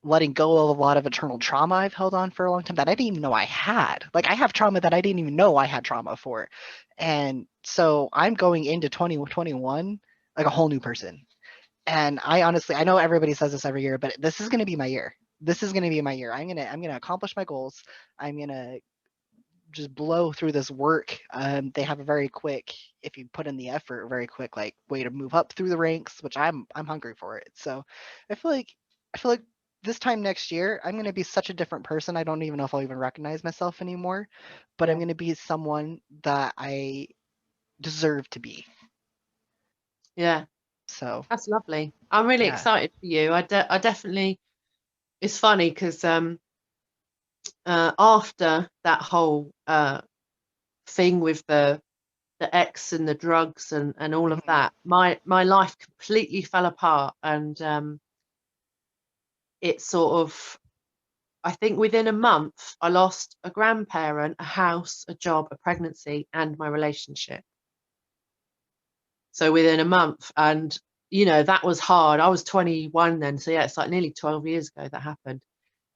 letting go of a lot of eternal trauma I've held on for a long time that I didn't even know I had. Like I have trauma that I didn't even know I had trauma for. And so I'm going into 2021 like a whole new person. And I know everybody says this every year, but this is going to be my year. This is going to be my year. I'm going to accomplish my goals. I'm going to just blow through this work. They have a very quick, if you put in the effort, very quick like way to move up through the ranks, which I'm hungry for it. So I feel like I feel like this time next year I'm going to be such a different person. I don't even know if I'll even recognize myself anymore, but I'm Yeah. going to be someone that I deserve to be. Yeah. So That's lovely. I'm really yeah. excited for you. I definitely. It's funny because after that whole thing with the X and the drugs and all of Mhm. that, my life completely fell apart, and it sort of. I think within a month, I lost a grandparent, a house, a job, a pregnancy, and my relationship. So within a month, and that was hard. I was 21 then, so yeah, it's like nearly 12 years ago that happened.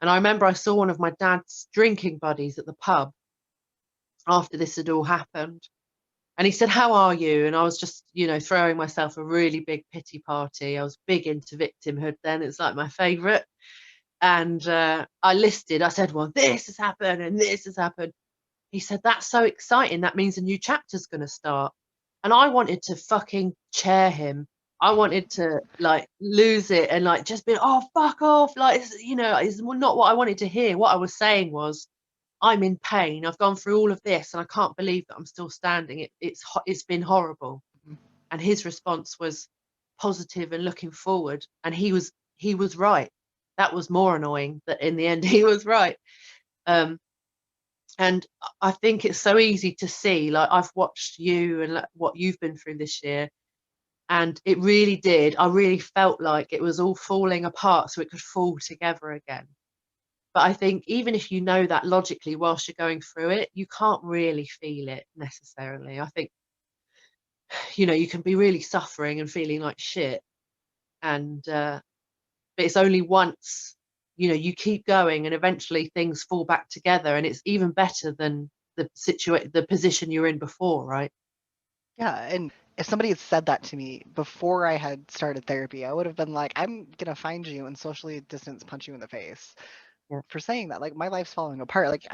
And I remember I saw one of my dad's drinking buddies at the pub after this had all happened. And he said, "How are you?" And I was just, throwing myself a really big pity party. I was big into victimhood then. It's like my favorite. And I said, "Well, this has happened and this has happened." He said, "That's so exciting. That means a new chapter's going to start." And I wanted to fucking chair him. I wanted to like lose it and like just be, "Oh, fuck off." Like, it's not what I wanted to hear. What I was saying was, I'm in pain. I've gone through all of this and I can't believe that I'm still standing. It's been horrible. And his response was positive and looking forward. And he was right. That was more annoying that in the end he was right. Um, and I think it's so easy to see. Like I've watched you and what you've been through this year, and it really did. I really felt like it was all falling apart so it could fall together again. But I think even if you know that logically whilst you're going through it, you can't really feel it necessarily. I think, you can be really suffering and feeling like shit. And but it's only once, you keep going and eventually things fall back together, and it's even better than the position you're in before, right? Yeah, and if somebody had said that to me before I had started therapy, I would have been like, I'm gonna find you and socially distance punch you in the face Yeah. for saying that. Like my life's falling apart. Like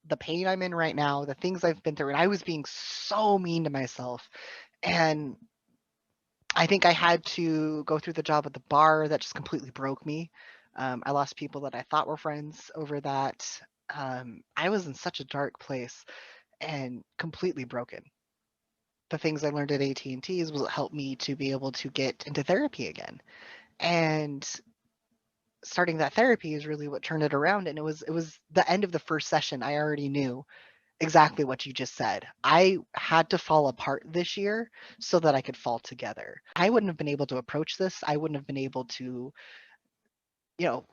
the pain I'm in right now, the things I've been through, and I was being so mean to myself. And I think I had to go through the job at the bar that just completely broke me. I lost people that I thought were friends over that. I was in such a dark place and completely broken. The things I learned at AT&T's will help me to be able to get into therapy again. And starting that therapy is really what turned it around. And it was the end of the first session. I already knew exactly what you just said. I had to fall apart this year so that I could fall together. I wouldn't have been able to approach this. I wouldn't have been able to, you know,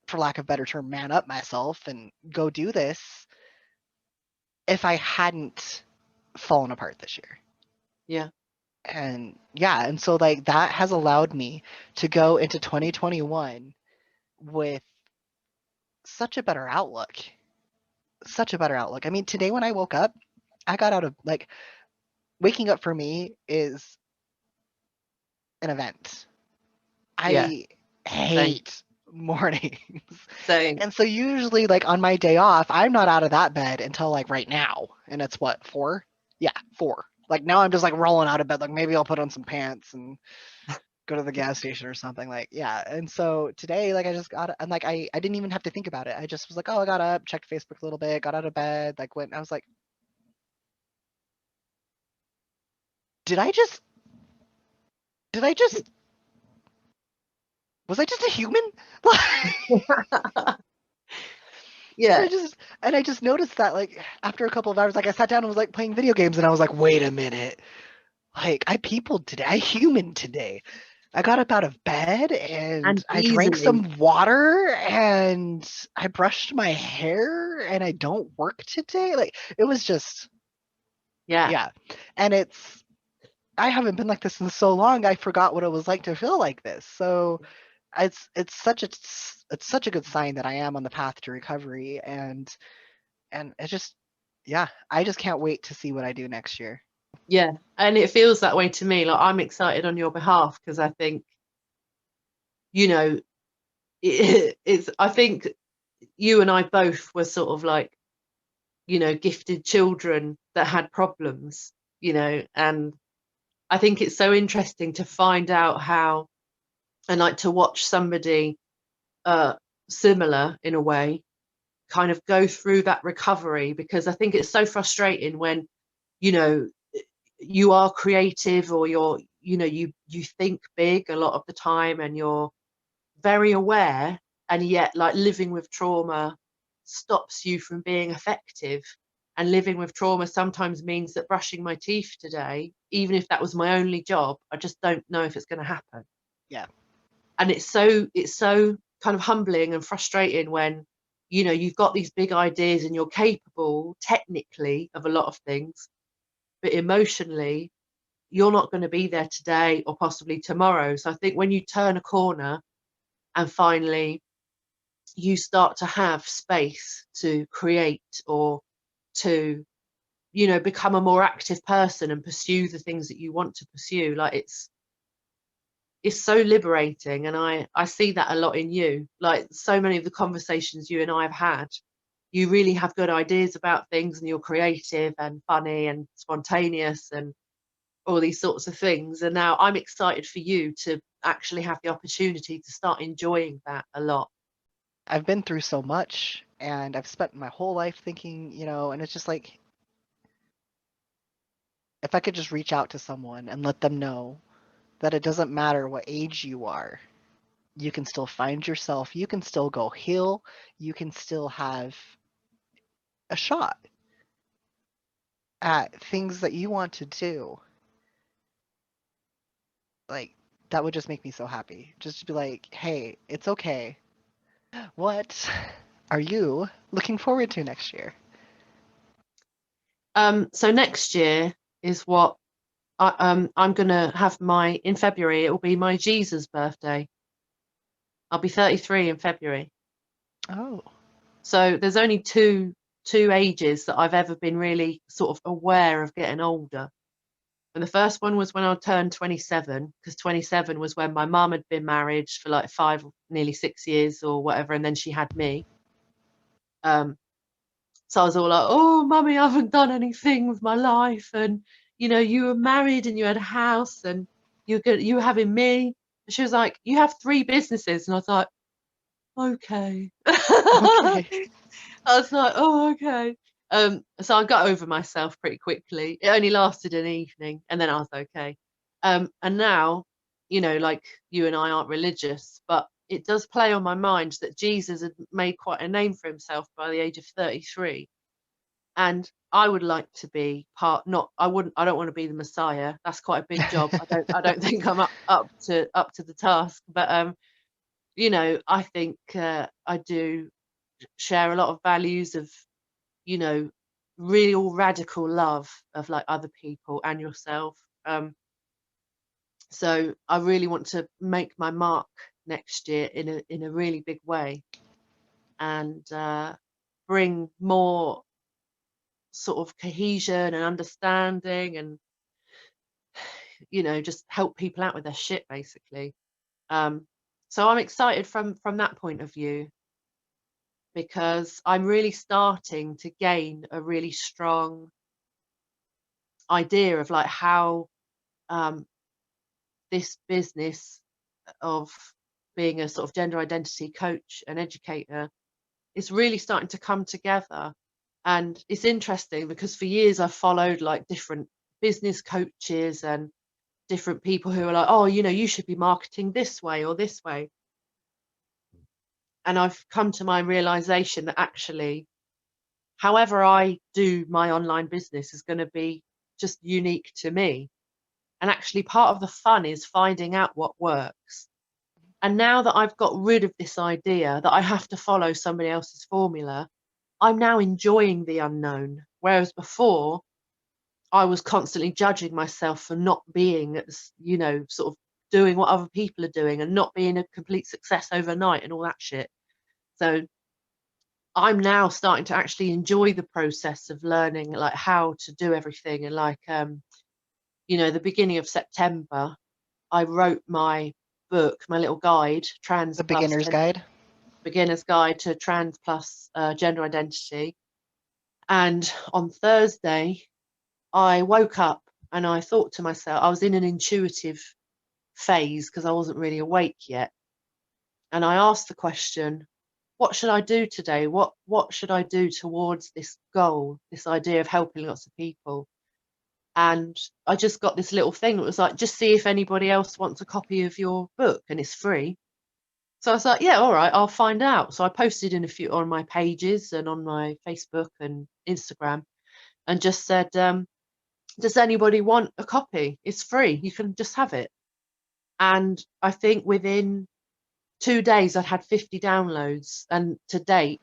for lack of a better term, man up myself and go do this if I hadn't fallen apart this year. Yeah. And yeah, and so like that has allowed me to go into 2021 with such a better outlook. Such a better outlook. I mean, today when I woke up, I got out of like waking up for me is an event. Yeah. I Same. hate mornings. Same. And so usually like on my day off, I'm not out of that bed until like right now. And it's what, 4? Yeah, 4. Like now I'm just like rolling out of bed. Like maybe I'll put on some pants and go to the gas station or something. Like, yeah. And so today, like I just got, and like I didn't even have to think about it. I just was like, oh, I got up, checked Facebook a little bit, got out of bed, like went, I was like, did I just, did I just, was I just a human? Yeah. And I just noticed that like after a couple of hours, like I sat down and was like playing video games and I was like, wait a minute. Like I peopled today. I human today. I got up out of bed and And I drank easily. some water and I brushed my hair and I don't work today. Like it was just Yeah. yeah. And I haven't been like this in so long. I forgot what it was like to feel like this. So it's such a good sign that I am on the path to recovery and it just yeah, I just can't wait to see what I do next year. Yeah. And it feels that way to me. Like I'm excited on your behalf because I think, you know, I think you and I both were sort of like, gifted children that had problems, and I think it's so interesting to find out how, and like to watch somebody uh similar in a way kind of go through that recovery, because I think it's so frustrating when, you know you are creative, or you think big a lot of the time, and you're very aware, and yet like living with trauma stops you from being effective. And living with trauma sometimes means that brushing my teeth today, even if that was my only job, I just don't know if it's going to happen. Yeah. And it's so kind of humbling and frustrating when, you've got these big ideas and you're capable technically of a lot of things, but emotionally you're not going to be there today or possibly tomorrow. So I think when you turn a corner and finally you start to have space to create, or to, become a more active person and pursue the things that you want to pursue, like it's so liberating. And I see that a lot in you. Like so many of the conversations you and I have had, you really have good ideas about things, and you're creative and funny and spontaneous and all these sorts of things. And now I'm excited for you to actually have the opportunity to start enjoying that a lot. I've been through so much and I've spent my whole life thinking, and it's just like if I could just reach out to someone and let them know that it doesn't matter what age you are, you can still find yourself, you can still go heal, you can still have a shot at things that you want to do. Like that would just make me so happy. Just to be like, hey, it's okay. What? are you looking forward to next year? So next year is what I'm gonna have in February. It will be my Jesus birthday. I'll be 33 in February. Oh, So there's only two ages that I've ever been really sort of aware of getting older. And the first one was when I turned 27, because 27 was when my mum had been married for like nearly 6 years or whatever, and then she had me. So I was all like, "Oh, mummy, I haven't done anything with my life, and you were married and you had a house, and you were having me." And she was like, "You have 3 businesses," and I was like, "Okay." okay. I was like, "Oh, okay." So I got over myself pretty quickly. It only lasted an evening, and then I was okay. And now, like you and I aren't religious, but it does play on my mind that Jesus had made quite a name for himself by the age of 33. And I would like to be not I don't want to be the Messiah. That's quite a big job. I don't think I'm up to the task. But I think I do share a lot of values of, you know, real radical love of like other people and yourself. So I really want to make my mark next year in a really big way, and bring more sort of cohesion and understanding, and just help people out with their shit basically. So I'm excited from that point of view, because I'm really starting to gain a really strong idea of like how um, this business of being a sort of gender identity coach and educator is really starting to come together. And it's interesting because for years I've followed like different business coaches and different people who are like, "Oh, you should be marketing this way or this way." And I've come to my realization that actually, however I do my online business is going to be just unique to me. And actually, part of the fun is finding out what works. And now that I've got rid of this idea that I have to follow somebody else's formula, I'm now enjoying the unknown. Whereas before, I was constantly judging myself for not being at this, sort of doing what other people are doing and not being a complete success overnight and all that shit. So I'm now starting to actually enjoy the process of learning like how to do everything. And like the beginning of September, I wrote my book, my little guide, The beginner's guide. Beginner's Guide to Trans Plus Gender Identity. And on Thursday, I woke up and I thought to myself, I was in an intuitive phase because I wasn't really awake yet. And I asked the question, what should I do today? What should I do towards this goal, this idea of helping lots of people? And I just got this little thing that was like, just see if anybody else wants a copy of your book and it's free. So I was like, yeah, all right, I'll find out. So I posted in a few on my pages and on my Facebook and Instagram, and just said, does anybody want a copy? It's free. You can just have it. And I think within 2 days, I'd had 50 downloads. And to date,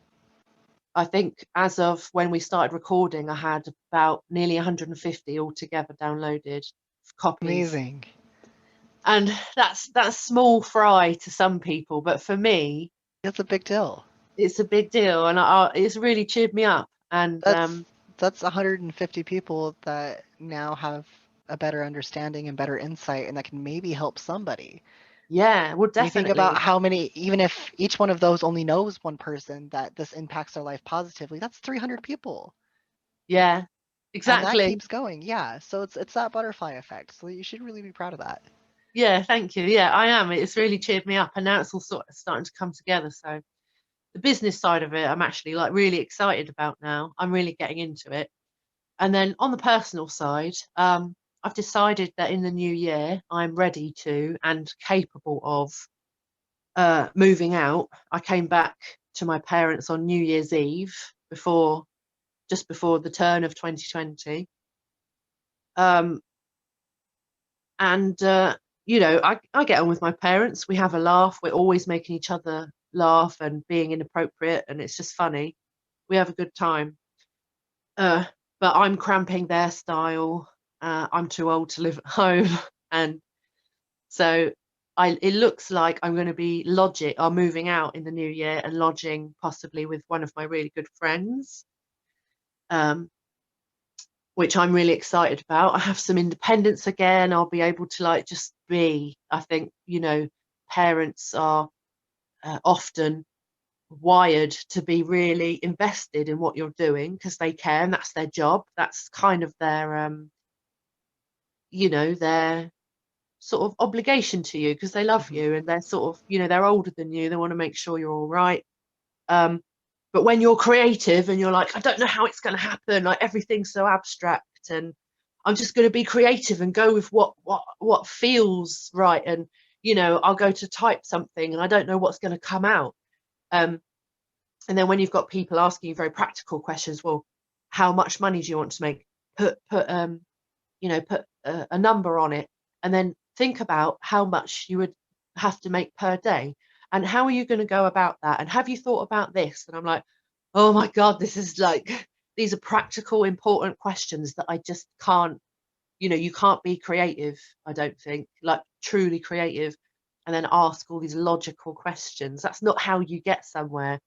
I think as of when we started recording, I had about nearly 150 altogether downloaded copies. Amazing. And that's small fry to some people, but for me, That's a big deal. it's a big deal, and it's really cheered me up. And That's 150 people that now have a better understanding and better insight, and that can maybe help somebody. yeah, well, When you think about definitely. how many, even if each one of those only knows one person that this impacts their life positively, that's 300 people. Yeah, And that exactly. keeps going. Yeah. So it's that butterfly effect. So you should really be proud of that. Yeah, thank you. Yeah, I am. It's really cheered me up, and now it's all sort of starting to come together. So the business side of it, I'm actually like really excited about now. I'm really getting into it. And then on the personal side, I've decided that in the new year, I'm ready to and capable of moving out. I came back to my parents on New Year's Eve just before the turn of 2020. And I get on with my parents. We have a laugh. We're always making each other laugh and being inappropriate, and it's just funny. We have a good time. But I'm cramping their style. I'm too old to live at home, and so it looks like I'm going to be moving out in the new year and lodging possibly with one of my really good friends, which I'm really excited about. I have some independence again. I'll be able to like just be. I think, parents are often wired to be really invested in what you're doing because they care and that's their job. That's kind of their sort of obligation to you because they love you and they're sort of, they're older than you. They want to make sure you're all right. But when you're creative and you're like, I don't know how it's going to happen, like everything's so abstract, and I'm just going to be creative and go with what feels right. And I'll go to type something and I don't know what's going to come out. And then when you've got people asking you very practical questions, well, how much money do you want to make? Put a number on it, and then think about how much you would have to make per day, and how are you going to go about that, and have you thought about this? And I'm like, oh my God, this is like, these are practical, important questions that I just can't, you can't be creative, I don't think, like truly creative, and then ask all these logical questions. That's not how you get somewhere.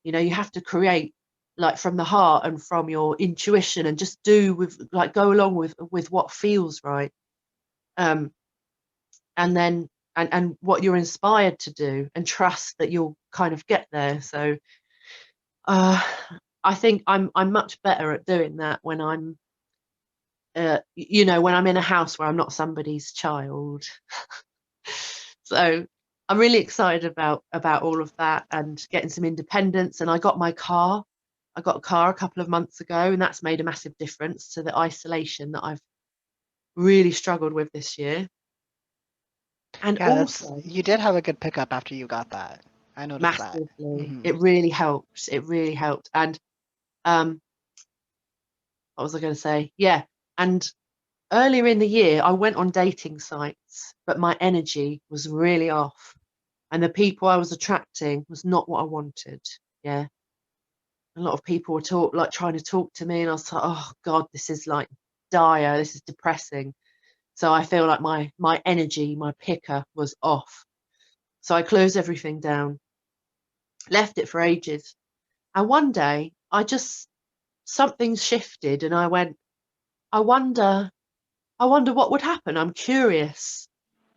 You have to create like from the heart and from your intuition, and just do with like go along with what feels right, and then and what you're inspired to do, and trust that you'll kind of get there. So I think I'm much better at doing that when I'm when I'm in a house where I'm not somebody's child. So I'm really excited about all of that and getting some independence. And I got a car a couple of months ago, and that's made a massive difference to the isolation that I've really struggled with this year. And Yeah, also you did have a good pickup after you got that. I noticed that. massively, it really helped. It really helped. And what was I going to say? Yeah. And earlier in the year, I went on dating sites, but my energy was really off. And the people I was attracting was not what I wanted. Yeah. A lot of people were trying to talk to me, and I was like, oh God, this is like dire, this is depressing. So I feel like my energy, my picker was off. So I closed everything down, left it for ages. And one day something shifted, and I went, I wonder what would happen. I'm curious.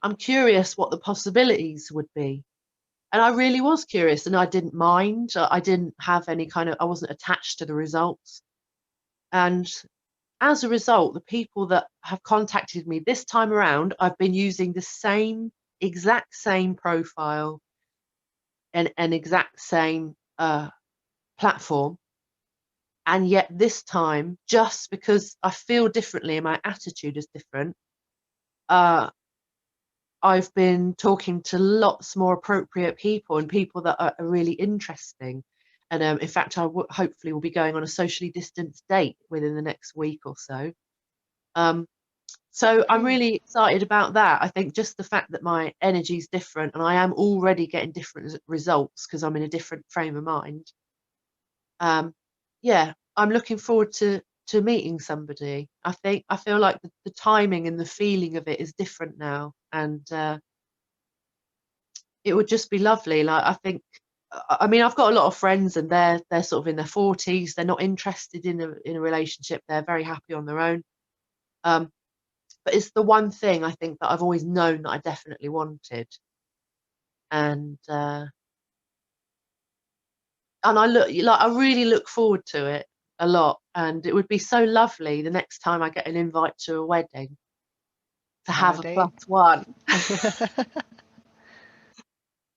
I'm curious what the possibilities would be. And I really was curious, and I didn't mind. I didn't have I wasn't attached to the results. And as a result, the people that have contacted me this time around, I've been using the exact same profile and an exact same platform. And yet this time, just because I feel differently and my attitude is different, I've been talking to lots more appropriate people and people that are really interesting. And in fact, hopefully will be going on a socially distanced date within the next week or so. So I'm really excited about that. I think just the fact that my energy is different, and I am already getting different results because I'm in a different frame of mind. Yeah, I'm looking forward to meeting somebody. I feel like the timing and the feeling of it is different now, and it would just be lovely. Like I mean, I've got a lot of friends, and they're sort of in their 40s. They're not interested in a relationship. They're very happy on their own. But it's the one thing I think that I've always known that I definitely wanted, and I really look forward to it a lot. And it would be so lovely the next time I get an invite to a wedding to have a Date. +1.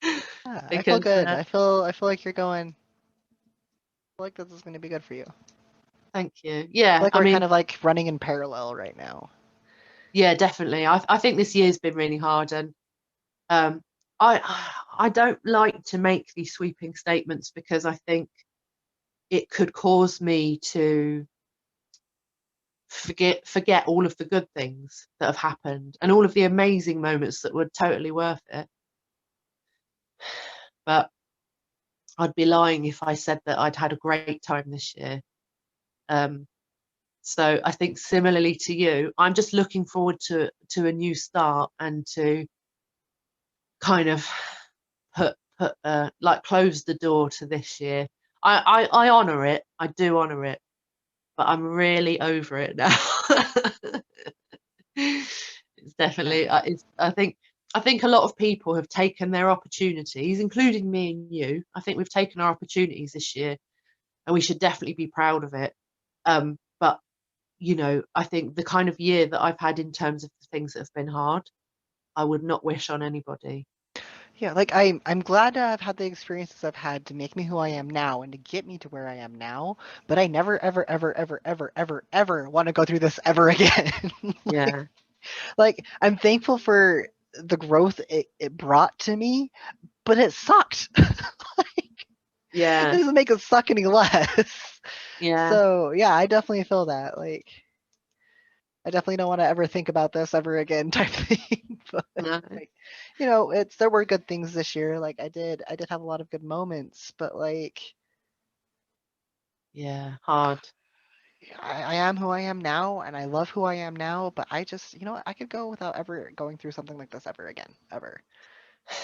Yeah, I feel Because good. I feel like you're going. I feel like this is going to be good for you. thank you. I feel Yeah, like I we're mean, kind of like running in parallel right now. yeah, definitely. I think this year's been really hard, and um, I don't like to make these sweeping statements because I think it could cause me to forget all of the good things that have happened and all of the amazing moments that were totally worth it. But I'd be lying if I said that I'd had a great time this year. So I think similarly to you, I'm just looking forward to a new start and to kind of like close the door to this year. I honour it. I do honour it, but I'm really over it now. It's definitely. I think a lot of people have taken their opportunities, including me and you. I think we've taken our opportunities this year, and we should definitely be proud of it. But I think the kind of year that I've had in terms of the things that have been hard, I would not wish on anybody. Yeah, like I'm glad to have had the experiences I've had to make me who I am now and to get me to where I am now, but I never ever ever ever ever ever ever want to go through this ever again. Yeah, Like I'm thankful for the growth it brought to me, but it sucked. It yeah, doesn't make it suck any less. yeah. So yeah, I definitely feel that. Like I definitely don't want to ever think about this ever again type thing. But No, like, there were good things this year. Like I did have a lot of good moments, but like yeah, hard. I am who I am now and I love who I am now, but I just, I could go without ever going through something like this ever again, ever.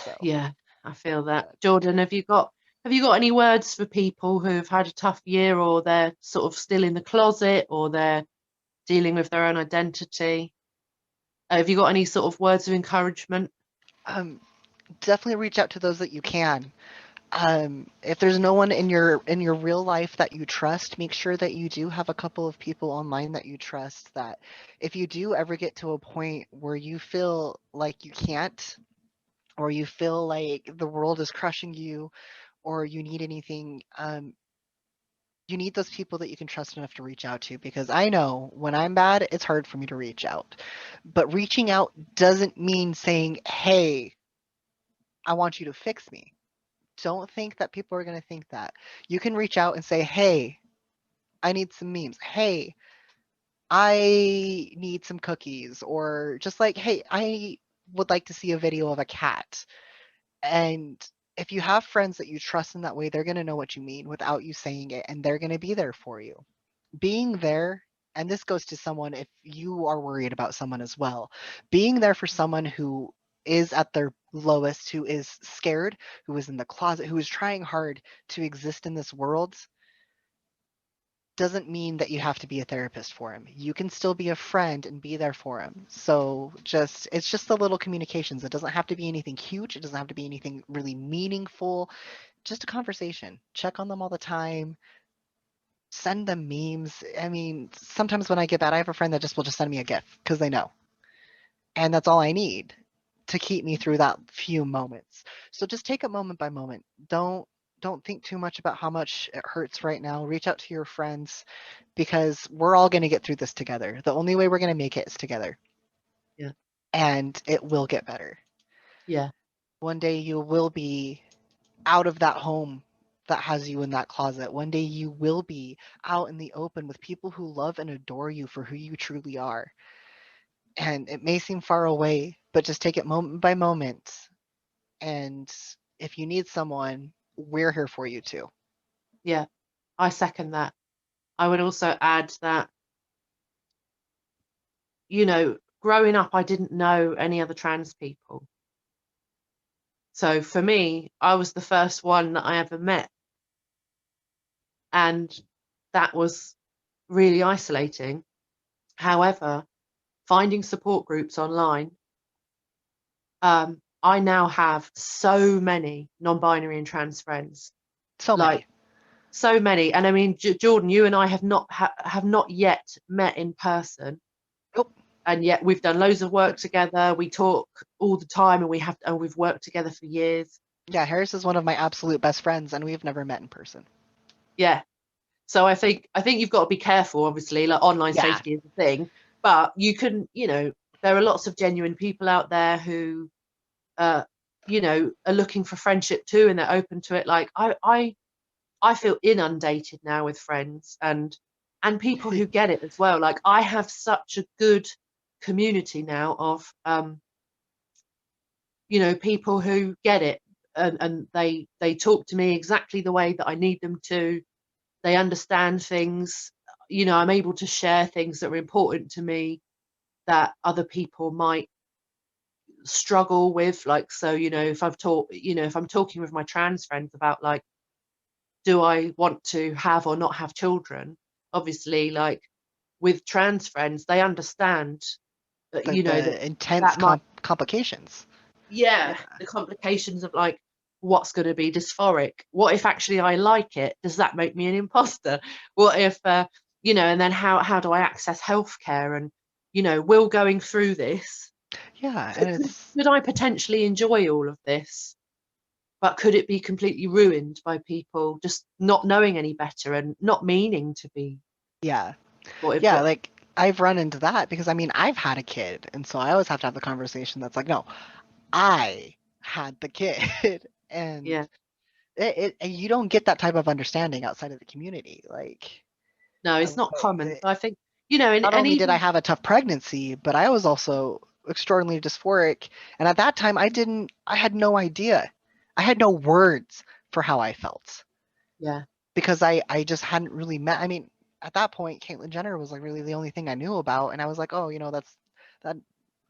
So, Yeah, I feel that. but Jordan, have you got any words for people who've had a tough year, or they're sort of still in the closet, or they're dealing with their own identity? Have you got any sort of words of encouragement? um definitely reach out to those that you can. If there's no one in your real life that you trust, make sure that you do have a couple of people online that you trust, that if you do ever get to a point where you feel like you can't, or you feel like the world is crushing you, or you need anything, you need those people that you can trust enough to reach out to, because I know when I'm bad, it's hard for me to reach out. But reaching out doesn't mean saying, "Hey, I want you to fix me." Don't think that people are going to think that. You can reach out and say, "Hey, I need some memes. Hey, I need some cookies." Or just like, "Hey, I would like to see a video of a cat." And if you have friends that you trust in that way, they're going to know what you mean without you saying it, and they're going to be there for you. Being there, and this goes to someone if you are worried about someone as well, being there for someone who is at their lowest, who is scared, who is in the closet, who is trying hard to exist in this world, doesn't mean that you have to be a therapist for him. You can still be a friend and be there for him. So it's just the little communications. It doesn't have to be anything huge. It doesn't have to be anything really meaningful. Just a conversation. Check on them all the time. Send them memes. I mean, sometimes when I get bad, I have a friend that just will just send me a GIF because they know. And that's all I need to keep me through that few moments. So just take it moment by moment. Don't think too much about how much it hurts right now. Reach out to your friends, because we're all going to get through this together. The only way we're going to make it is together. Yeah, And it will get better. yeah, One day you will be out of that home that has you in that closet. One day you will be out in the open with people who love and adore you for who you truly are. And it may seem far away, but just take it moment by moment. And if you need someone, we're here for you too. yeah. I second that. I would also add that, growing up, I didn't know any other trans people. So for me, I was the first one that I ever met. And that was really isolating. However, finding support groups online, I now have so many non-binary and trans friends, So like many. so many. And I mean, Jordan, you and I have not yet met in person, Nope. and yet we've done loads of work together. We talk all the time, and we've worked together for years. Yeah, Harris is one of my absolute best friends, and we've never met in person. Yeah. So I think you've got to be careful. Obviously, like online Yeah. safety is a thing, but you can, there are lots of genuine people out there who, uh, are looking for friendship too, and they're open to it. Like I feel inundated now with friends and people who get it as well. Like I have such a good community now of people who get it. and they talk to me exactly the way that I need them to. They understand things. I'm able to share things that are important to me that other people might struggle with. Like, so, if I'm talking with my trans friends about, like, do I want to have or not have children? Obviously, like, with trans friends, they understand that, The intense that might, complications. yeah, Yeah. the complications of, like, what's going to be dysphoric. What if actually I like it? Does that make me an imposter? What if, and then how do I access healthcare? And, will going through this, Yeah, could, and it's could I potentially enjoy all of this? But could it be completely ruined by people just not knowing any better and not meaning to be yeah. supportive? Yeah, But like I've run into that because I mean I've had a kid, and so I always have to have the conversation that's like, no, I had the kid, and yeah, and you don't get that type of understanding outside of the community. Like, no, I it's was not like, common. So I think, and, not and only did I even, have a tough pregnancy, but I was also extraordinarily dysphoric, and at that time I had no idea, I had no words for how I felt yeah, because I just hadn't really met. I mean, at that point, Caitlyn Jenner was like really the only thing I knew about, and I was like, oh, that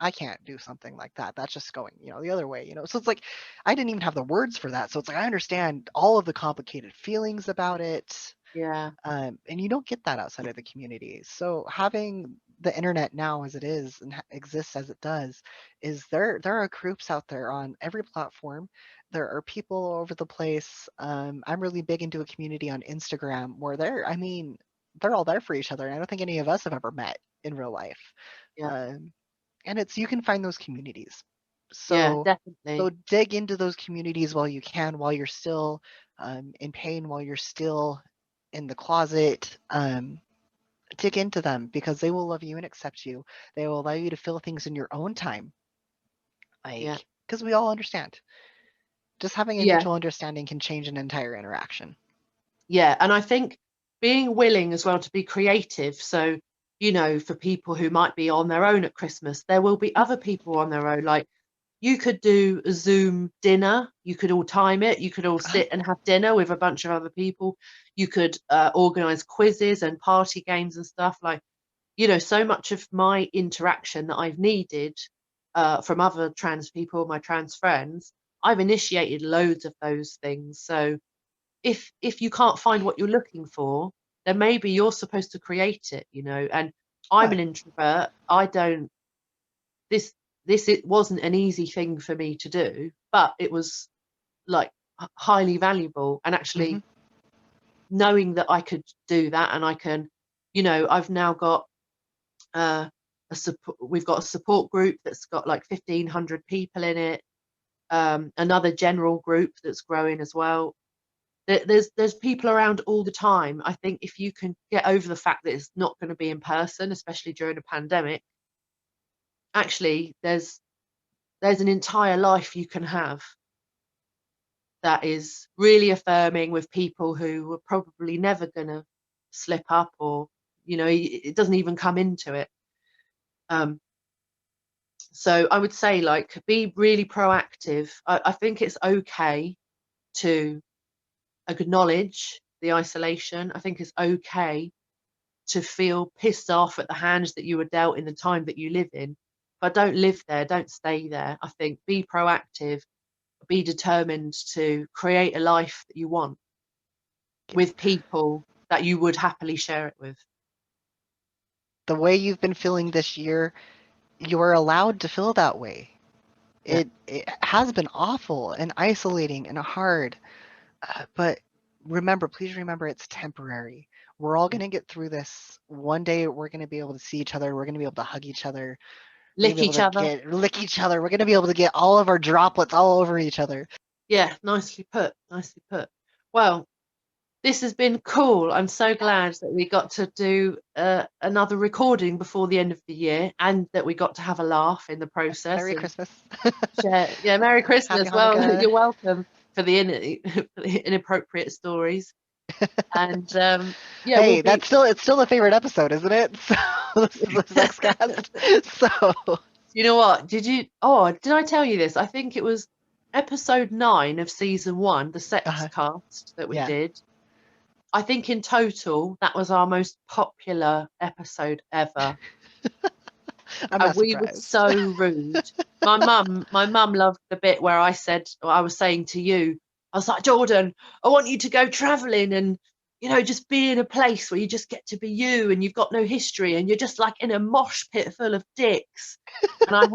I can't do something like that. That's just going, the other way, So it's like I didn't even have the words for that. So it's like I understand all of the complicated feelings about it, yeah, and you don't get that outside of the community. So having the internet now as it is and exists as it does, is there are groups out there on every platform. There are people all over the place. I'm really big into a community on Instagram where I mean, they're all there for each other. And I don't think any of us have ever met in real life. yeah, Um, and you can find those communities. yeah, So definitely. dig into those communities while you can, while you're still in pain, while you're still in the closet. Dig into them because they will love you and accept you. They will allow you to feel things in your own time. Yeah, Like, because we all understand. Just having a yeah, mutual understanding can change an entire interaction. yeah. And I think being willing as well to be creative. So, for people who might be on their own at Christmas, there will be other people on their own. Like, you could do a Zoom dinner. You could all time it. You could all Uh, sit and have dinner with a bunch of other people. You could organize quizzes and party games and stuff. Like, so much of my interaction that I've needed from other trans people, my trans friends, I've initiated loads of those things. So if you can't find what you're looking for, then maybe you're supposed to create it, And I'm yeah, an introvert. I don't this it wasn't an easy thing for me to do, but it was, like, highly valuable. And hmm, actually knowing that I could do that, and I can, I've now got we've got a support group that's got like 1,500 people in it. Another general group that's growing as well. There's people around all the time. I think if you can get over the fact that it's not going to be in person, especially during a pandemic, actually there's an entire life you can have that is really affirming, with people who are probably never going to slip up, or it doesn't even come into it. um so I would say, like, be really proactive. I think it's okay to acknowledge the isolation. I think it's okay to feel pissed off at the hands that you were dealt in the time that you live in, but don't live there, don't stay there. I think be proactive, be determined to create a life that you want yeah. with people that you would happily share it with. The way you've been feeling this year, you are allowed to feel that way. Yeah, It has been awful and isolating and hard, but please remember, it's temporary. We're all yeah. gonna get through this. One day we're gonna be able to see each other. We're gonna be able to hug each other. We're gonna Lick be able each to other. get lick each other. We're gonna be able to get all of our droplets all over each other. Yeah, nicely put, nicely put. Well, this has been cool. I'm so glad that we got to do another recording before the end of the year, and that we got to have a laugh in the process Merry and Christmas. share. Yeah, Merry Happy Christmas. Well, Hanukkah. you're welcome for the for the inappropriate stories. And yeah, we'll Hey, be. it's still a favorite episode, isn't it? So this is the sex cast. So You know what? Did I tell you this? I think it was episode 9 of season 1, the sex cast that we Yeah. did, I think in total that was our most popular episode ever. I'm And not we were surprised. so rude. My mum loved the bit where I said, or I was saying to you, I was like, Jordan, I want you to go traveling and, you know, just be in a place where you just get to be you and you've got no history and you're just like in a mosh pit full of dicks. And I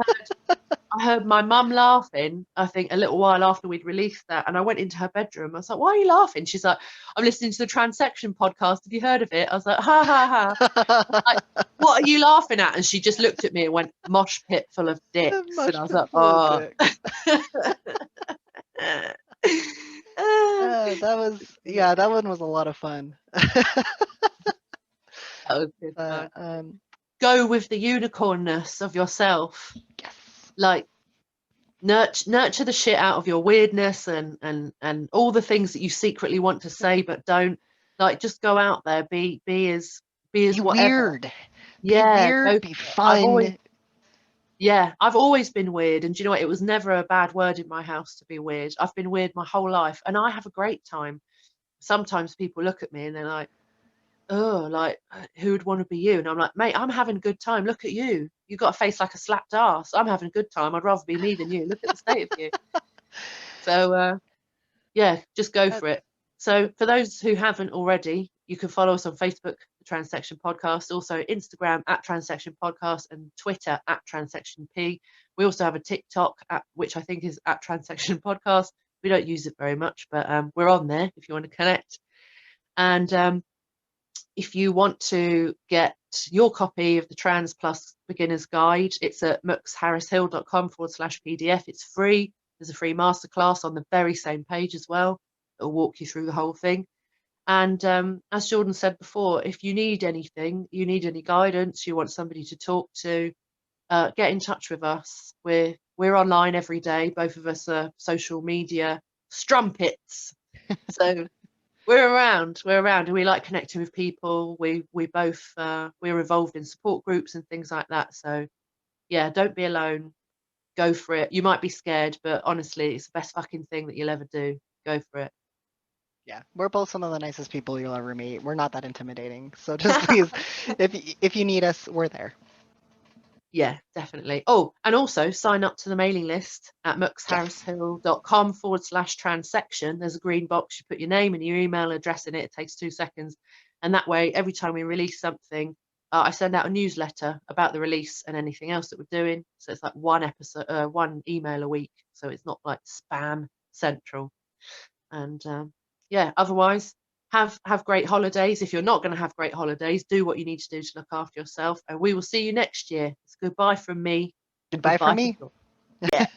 heard my mum laughing, I think a little while after we'd released that. And I went into her bedroom. I was like, why are you laughing? She's like, I'm listening to the Transection podcast. Have you heard of it? I was like, ha, ha, ha. Like, what are you laughing at? And she just looked at me and went, mosh pit full of dicks. Much And I was like, full of oh. that one was a lot of fun. That was good fun. Go with the unicornness of yourself. Yes. Like, nurture the shit out of your weirdness and all the things that you secretly want to say but don't. Like, just go out there, be as Be whatever. weird. Yeah, be weird, be fun. I've always been weird, and do you know what? It was never a bad word in my house to be weird. I've been weird my whole life, and I have a great time. Sometimes people look at me and they're like, oh, like, who would want to be you? And I'm like, mate, I'm having a good time. Look at you. You got a face like a slapped ass. I'm having a good time. I'd rather be me than you. Look at the state of you. So, yeah, just go for it. So for those who haven't already, you can follow us on Facebook, the Transection Podcast, also Instagram at Transection Podcast, and Twitter at Transection P. We also have a TikTok, which I think is at Transection Podcast. We don't use it very much, but we're on there if you want to connect. And if you want to get your copy of the Trans Plus Beginner's Guide, it's at mooksharrishill.com/PDF. It's free. There's a free masterclass on the very same page as well. It'll walk you through the whole thing. And as Jordan said before, if you need anything, you need any guidance, you want somebody to talk to, get in touch with us. We're online every day. Both of us are social media strumpets. So we're around, and we like connecting with people. We both we're involved in support groups and things like that. So yeah, don't be alone. Go for it. You might be scared, but honestly, it's the best fucking thing that you'll ever do. Go for it. Yeah, we're both some of the nicest people you'll ever meet. We're not that intimidating. So just please, if you need us, we're there. Yeah, definitely. Oh, and also sign up to the mailing list at mooksharrishill.com/transection. There's a green box. You put your name and your email address in it. It takes 2 seconds. And that way, every time we release something, I send out a newsletter about the release and anything else that we're doing. So it's like one email a week. So it's not like spam central. And yeah, otherwise, have great holidays. If you're not going to have great holidays, do what you need to do to look after yourself. And we will see you next year. It's goodbye from me. Goodbye from me. Yeah.